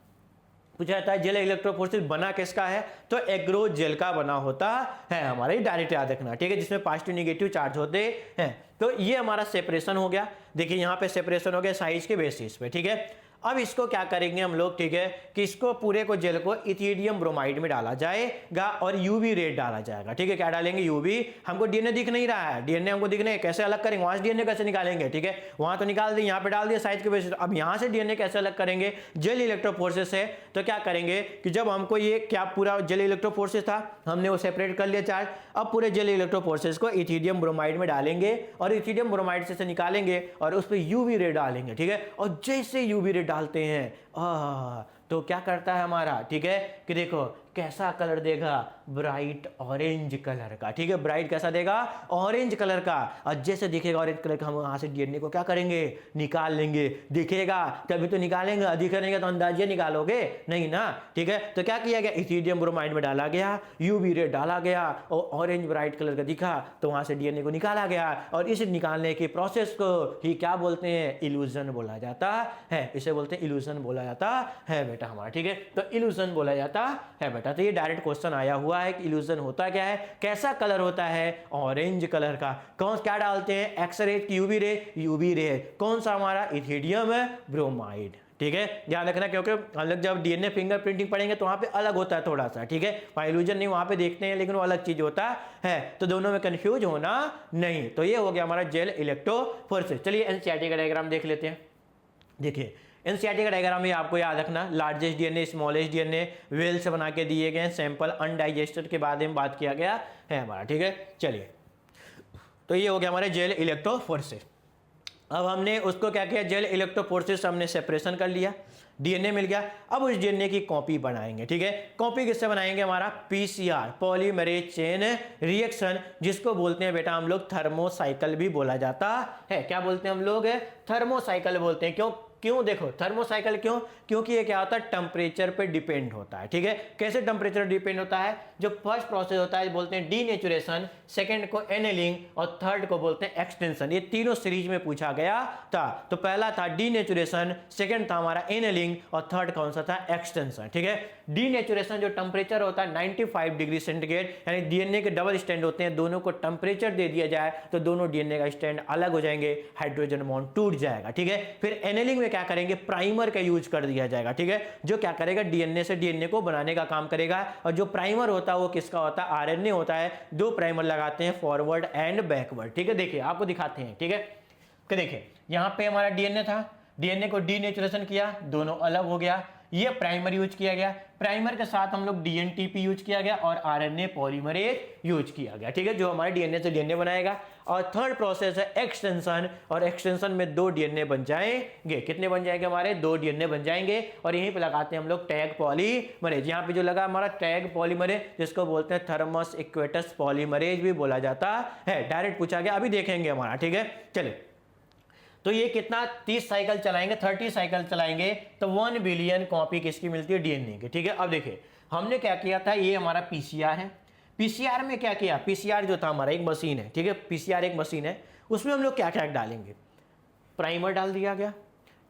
पूछा जाता है जेल इलेक्ट्रोफोरेसिस बना किसका है, तो एग्रो जेल का बना होता है हमारा, ये डायरेक्ट याद रखना, ठीक है, जिसमें पॉजिटिव नेगेटिव चार्ज होते हैं। तो ये हमारा सेपरेशन हो गया, देखिए यहाँ पे सेपरेशन हो गया साइज के बेसिस पे, ठीक है। अब इसको क्या करेंगे हम लोग, ठीक है, कि इसको पूरे को जेल को इथिडियम ब्रोमाइड में डाला जाएगा और यूवी रेड डाला जाएगा, ठीक है। क्या डालेंगे, यूवी, हमको डीएनए दिख नहीं रहा है, डीएनए हमको दिख नहीं है, कैसे अलग करेंगे, वहां से डीएनए कैसे निकालेंगे, ठीक है, वहां तो निकाल दिए, यहाँ पे डाल दिया साइज के बेसिस। अब यहाँ से डीएनए कैसे अलग करेंगे, जेल इलेक्ट्रोफोरेसिस से। तो क्या करेंगे कि जब हमको ये क्या पूरा जेल इलेक्ट्रोफोरेसिस था, हमने वो सेपरेट कर लिया चार्ज, अब पूरे जेल इलेक्ट्रोफोरेसिस को इथिडियम ब्रोमाइड में डालेंगे और इथिडियम ब्रोमाइड से निकालेंगे और उस पर यूवी रे डालेंगे, ठीक है। और जैसे यूवी रे डालते हैं तो क्या करता है हमारा, ठीक है, कि देखो कैसा कलर देगा, ब्राइट ऑरेंज कलर का, ठीक है, ब्राइट कैसा देगा, ऑरेंज कलर का। और जैसे दिखेगा ऑरेंज कलर का, हम वहां से डीएनए को क्या करेंगे, निकाल लेंगे, दिखेगा तभी तो निकालेंगे, दिखेगा तो अंदाजे निकालोगे नहीं ना, ठीक है। तो क्या किया गया, इथिडियम ब्रोमाइड में डाला गया, यूवी रे डाला गया और ऑरेंज ब्राइट कलर का दिखा तो वहां से डीएनए को निकाला गया, और इस निकालने के प्रोसेस को ही क्या बोलते हैं, इल्यूजन बोला जाता है, इसे बोलते हैं इल्यूजन बोला जाता है बेटा हमारा, ठीक है। तो इल्यूजन बोला जाता है बेटा। तो ये डायरेक्ट क्वेश्चन आया हुआ है कि इल्यूजन होता क्या है, कैसा कलर होता है, ऑरेंज कलर का। कौन क्या डालते हैं, एक्सरे की यूवी रे, यूवी रे कौन सा हमारा, इथिडियम ब्रोमाइड, ठीक है, ध्यान रखना, क्योंकि हम लोग जब डीएनए फिंगरप्रिंटिंग पढ़ेंगे तो वहां पे अलग होता है थोड़ा सा, ठीक है, वहां इल्यूजन नहीं, वहां पे देखते हैं लेकिन वो अलग चीज होता है, तो दोनों में कंफ्यूज होना नहीं। तो ये हो गया हमारा जेल इलेक्ट्रोफोरेसिस। चलिए एनसीईआरटी का डायग्राम देख लेते हैं। देखिए एनसीईआरटी का डायग्राम ये आपको याद रखना, largest DNA, smallest DNA, well से बना के दिए गए सैंपल, अनडाइजेस्टेड के बारे में बात किया गया है हमारा, ठीक है। चलिए तो ये हो गया हमारे जेल इलेक्ट्रोफोरेसिस। अब हमने उसको क्या किया, जेल इलेक्ट्रोफोरेसिस हमने सेपरेशन कर लिया, डीएनए मिल गया। अब उस डीएनए की कॉपी बनाएंगे, ठीक है। कॉपी किससे बनाएंगे, हमारा पीसीआर, पॉलीमरेज चेन रिएक्शन, जिसको बोलते हैं बेटा हम लोग थर्मोसाइकिल भी बोला जाता है। क्या बोलते हैं हम लोग, थर्मोसाइकिल बोलते हैं। क्यों देखो थर्मोसाइकिल क्यों, क्योंकि ये क्या होता है, टेम्परेचर पे डिपेंड होता है, ठीक है। कैसे टेम्परेचर डिपेंड होता है, जो फर्स्ट प्रोसेस होता है बोलते हैं डीनेचुरेशन, सेकंड को एनेलिंग और थर्ड को बोलते हैं एक्सटेंशन। ये तीनों सीरीज में पूछा गया था। तो पहला था डीनेचुरेशन, सेकंड था हमारा एनेलिंग और थर्ड कौन सा था, एक्सटेंशन, ठीक है। डीनेचुरेशन जो टेम्परेचर होता है 95 डिग्री सेंटीग्रेड, यानी डीएनए के डबल स्टैंड होते हैं, दोनों को टेम्परेचर दे दिया जाए तो दोनों डीएनए का स्टैंड अलग हो जाएंगे, हाइड्रोजन बॉन्ड टूट जाएगा, ठीक है। फिर एनेलिंग क्या करेंगे, प्राइमर का यूज कर दिया जाएगा, ठीक है, जो क्या करेगा, डीएनए से डीएनए को बनाने का काम करेगा। और जो प्राइमर होता है वो किसका होता है, आरएनए होता है। दो प्राइमर लगाते हैं, फॉरवर्ड एंड बैकवर्ड, ठीक है। देखिए आपको दिखाते हैं, ठीक है, कि देखिए यहां पे हमारा डीएनए था, डीएनए को डीनेचुरेशन किया, दोनों अलग हो गया, ये प्राइमर यूज किया गया, प्राइमर के साथ हम लोग डीएनटीपी यूज किया गया और आरएनए पॉलीमरेज यूज किया गया, ठीक है, जो हमारे डीएनए से डीएनए बनाएगा। और थर्ड प्रोसेस है एक्सटेंशन, और एक्सटेंशन में दो डीएनए बन जाएंगे। कितने बन जाएंगे हमारे, दो डीएनए बन जाएंगे। और यहीं पे लगाते हैं हम लोग टैग पॉलीमरेज। यहाँ पे जो लगा हमारा टैग पॉलीमरेज, जिसको बोलते हैं थर्मस इक्वेटस पॉलीमरेज भी बोला जाता है। डायरेक्ट पूछा गया, अभी देखेंगे हमारा, ठीक है। चलिए तो ये कितना 30 साइकिल चलाएंगे, 30 साइकिल चलाएंगे तो 1 बिलियन कॉपी किसकी मिलती है, डीएनए की, ठीक है। अब देखिए हमने क्या किया था, ये हमारा पीसीआर है। पीसीआर में क्या किया, पीसीआर जो था हमारा एक मशीन है, ठीक है, पीसीआर एक मशीन है, उसमें हम लोग क्या क्या डालेंगे, प्राइमर डाल दिया गया,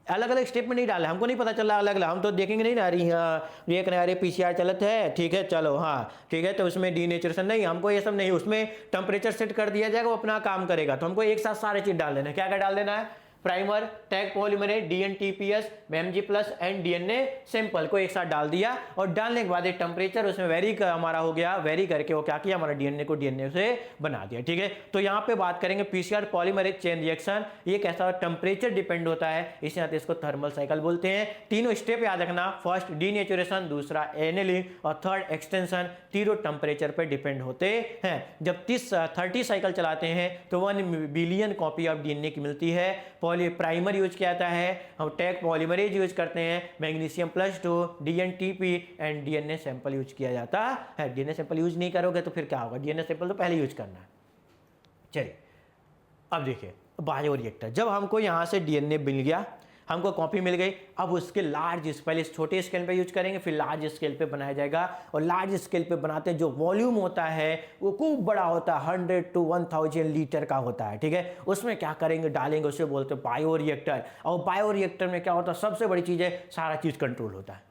अलग अलग स्टेप में नहीं डाला, हमको नहीं पता चला अलग अलग, हम तो देखेंगे नहीं ना, रही हाँ देख रहे अरे पीसीआर चलत है, ठीक है चलो हाँ ठीक है, तो उसमें डीनेचुरेशन नहीं, हमको ये सब नहीं, उसमें टेम्परेचर सेट कर दिया जाएगा, वो अपना काम करेगा। तो हमको एक साथ सारे चीज डाल देना है। क्या क्या डाल देना है, primer, Taq polymerase, dNTPs, MG plus and DNA sample को एक साथ डाल दिया। और डालने के बाद एक टेम्परेचर उसमें वेरी हमारा हो गया, वेरी करके वो क्या किया, हमारा डीएनए को डीएनए से बना दिया, ठीक है। तो यहाँ पे बात करेंगे पीसीआर पॉलीमरेज चेन रिएक्शन, ये कैसा टेम्परेचर डिपेंड होता है, इसी नाते इसको थर्मल साइकिल बोलते हैं। तीनों स्टेप याद रखना, फर्स्ट डीनेचुरेशन, दूसरा एनेलिंग और थर्ड एक्सटेंशन, तीनों टेम्परेचर पर डिपेंड होते हैं। जब 30 साइकिल चलाते हैं तो 1 बिलियन कॉपी ऑफ डीएनए की मिलती है। प्राइमर यूज किया जाता है, हम टैग पॉलीमरेज यूज करते हैं, magnesium +2, dNTP and DNA sample use किया जाता है। डीएनए सैंपल यूज नहीं करोगे तो फिर क्या होगा, डीएनए सैंपल तो पहले यूज करना है, चलिए अब देखिए बायो रिएक्टर, जब हमको यहाँ से डीएनए मिल गया, हमको कॉपी मिल गई, अब उसके लार्ज, पहले छोटे स्केल पे यूज करेंगे, फिर लार्ज स्केल पे बनाया जाएगा। और लार्ज स्केल पे बनाते हैं जो वॉल्यूम होता है वो खूब बड़ा होता है, 100 to 1000 लीटर का होता है, ठीक है। उसमें क्या करेंगे, डालेंगे, उसे बोलते हैं बायो रिएक्टर। और बायो रिएक्टर में क्या होता है, सबसे बड़ी चीज़ है सारा चीज़ कंट्रोल होता है।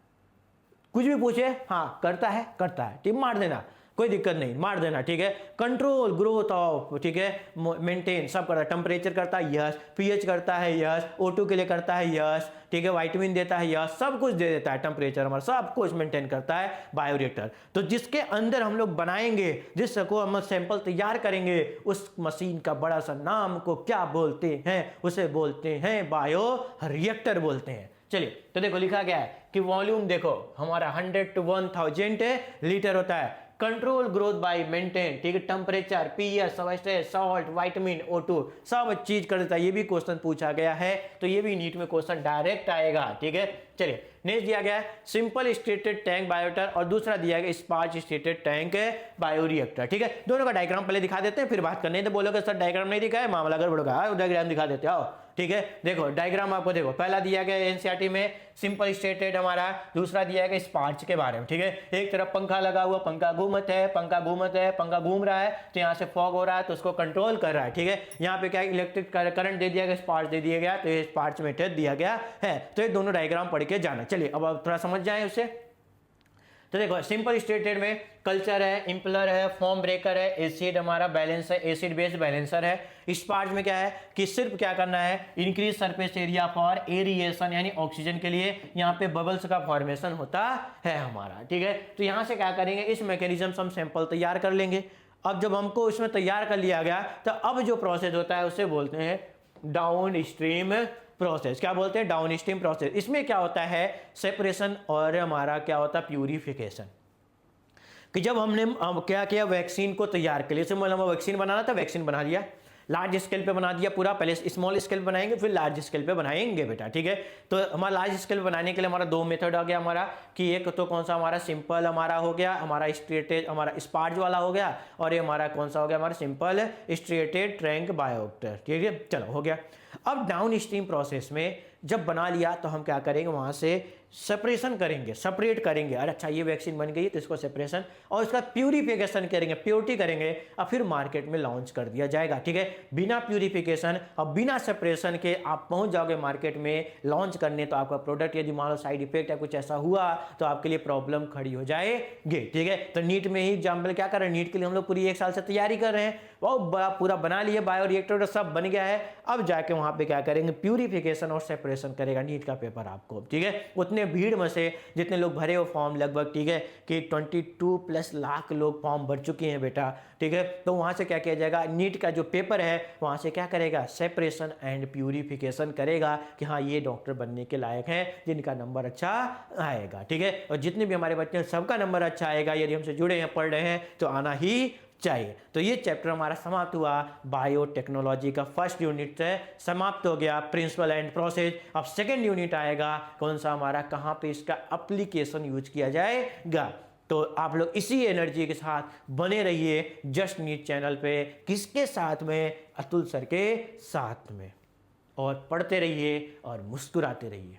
कुछ भी पूछे, हाँ करता है, ठीक, मार देना, कोई दिक्कत नहीं, मार देना, ठीक है। कंट्रोल ग्रोथ ऑफ, ठीक है, मेंटेन सब करता है, टेम्परेचर करता है यस, पीएच करता है यस, O2 के लिए करता है यस, ठीक है, विटामिन देता है यस, सब कुछ दे देता है, टेम्परेचर हमारा सब कुछ मेंटेन करता है बायो रिएक्टर। तो जिसके अंदर हम लोग बनाएंगे, जिसको हम सैंपल तैयार करेंगे, उस मशीन का बड़ा सा नाम को क्या बोलते हैं, उसे बोलते हैं बायो रिएक्टर बोलते हैं। चलिए तो देखो लिखा गया है कि वॉल्यूम देखो हमारा 100 to 1000 लीटर होता है। कंट्रोल ग्रोथ बाय मेंटेन, ठीक है, temperature, pH, salt, vitamin, O2 सब चीज कर देता है। ये भी क्वेश्चन पूछा गया है, तो ये भी नीट में क्वेश्चन डायरेक्ट आएगा, ठीक है। चलिए नेक्स्ट दिया गया है सिंपल स्टेटेड टैंक बायोरिएक्टर और दूसरा दिया गया स्पार्ज स्टेटेड टैंक बायोरिएक्टर, ठीक है। दोनों का डायग्राम पहले दिखा देते हैं, फिर बात करने तो बोलोगे सर डायग्राम नहीं दिखा है, मामला गड़बड़ होगा, डायग्राम दिखा देते आओ, ठीक है। देखो डायग्राम आपको देखो, पहला दिया गया एनसीईआरटी में सिंपल स्टेटेड हमारा, दूसरा दिया गया स्पार्ज के बारे में, ठीक है। एक तरफ पंखा लगा हुआ, पंखा घूमत है, पंखा घूम रहा है, तो यहाँ से फॉग हो रहा है तो उसको कंट्रोल कर रहा है, ठीक है। यहाँ पे क्या इलेक्ट्रिक करंट दे दिया गया, स्पार्ज दे दिया गया, तो ये स्पार्ज मेथड दिया गया है। तो ये दोनों डायग्राम पढ़ के जाना। चलिए अब आप थोड़ा समझ जाए उसे। तो देखो सिंपल स्टेटेड में कल्चर है, इंपलर है, फॉर्म ब्रेकर है, एसिड हमारा बैलेंस है, एसिड बेस बैलेंसर है। स्पार्ज में क्या है कि सिर्फ क्या करना है, increase surface area for aeration यानी ऑक्सीजन के लिए यहाँ पे बबल्स का फॉर्मेशन होता है हमारा, ठीक है। तो यहाँ से क्या करेंगे, इस मैकेनिज्म से हम सैंपल तैयार कर लेंगे। अब जब हमको इसमें तैयार कर लिया गया तो अब जो प्रोसेस होता है उसे बोलते हैं डाउन स्ट्रीम प्रोसेस। क्या बोलते हैं, डाउन स्ट्रीम प्रोसेस। इसमें क्या होता है, सेपरेशन और हमारा क्या होता है प्यूरिफिकेशन। कि जब हमने क्या किया, वैक्सीन को तैयार कर लिया, जैसे हमें वैक्सीन बनाना था, वैक्सीन बना दिया, लार्ज स्केल पे बना दिया पूरा, पहले स्मॉल स्केल बनाएंगे फिर लार्ज स्केल पे बनाएंगे बेटा, ठीक है। तो हमारा लार्ज स्केल बनाने के लिए हमारा दो मेथड आ गया हमारा, कि एक तो कौन सा हमारा सिंपल हमारा हो गया, हमारा स्ट्रेटेड हमारा स्पार्ज वाला हो गया, और ये हमारा कौन सा हो गया, हमारा सिंपल स्ट्रेटेड टैंक बायोरिएक्टर, ठीक है। चलो हो गया। अब डाउन स्ट्रीम प्रोसेस में जब बना लिया तो हम क्या करेंगे, वहां से सेपरेशन करेंगे, सेपरेट करेंगे, अरे अच्छा ये वैक्सीन बन गई तो इसको सेपरेशन और इसका प्यूरिफिकेशन करेंगे, प्योरिटी करेंगे, और फिर मार्केट में लॉन्च कर दिया जाएगा, ठीक है। बिना प्यूरिफिकेशन और बिना सेपरेशन के आप पहुंच जाओगे मार्केट में लॉन्च करने, तो आपका प्रोडक्ट यदि मान लो साइड इफेक्ट या कुछ ऐसा हुआ तो आपके लिए प्रॉब्लम खड़ी हो जाएगी, ठीक है। तो नीट में ही एग्जाम्पल क्या कर रहे हैं, नीट के लिए हम लोग पूरी 1 साल से तैयारी कर रहे हैं, वो पूरा बना लिए बायो रिएक्टर सब बन गया है। अब जाके वहां पे क्या करेंगे, प्यूरिफिकेशन और सेपरेशन करेगा नीट का पेपर आपको, ठीक है। उतने भीड़ में से जितने लोग भरे हो फॉर्म लगभग, ठीक है, कि 22+ लाख लोग फॉर्म भर चुके हैं बेटा, ठीक है। तो वहां से क्या किया जाएगा, नीट का जो पेपर है वहां से क्या करेगा, सेपरेशन एंड प्यूरिफिकेशन करेगा कि हाँ ये डॉक्टर बनने के लायक हैं, जिनका नंबर अच्छा आएगा, ठीक है। और जितने भी हमारे बच्चे हैं सबका नंबर अच्छा आएगा, यदि हमसे जुड़े हैं, पढ़ रहे हैं तो आना ही चाहिए। तो ये चैप्टर हमारा समाप्त हुआ, बायोटेक्नोलॉजी का फर्स्ट यूनिट है समाप्त हो गया, प्रिंसिपल एंड प्रोसेस। अब सेकंड यूनिट आएगा, कौन सा हमारा, कहाँ पे इसका एप्लीकेशन यूज किया जाएगा। तो आप लोग इसी एनर्जी के साथ बने रहिए जस्ट नीट चैनल पे, किसके साथ में, अतुल सर के साथ में, और पढ़ते रहिए और मुस्कुराते रहिए।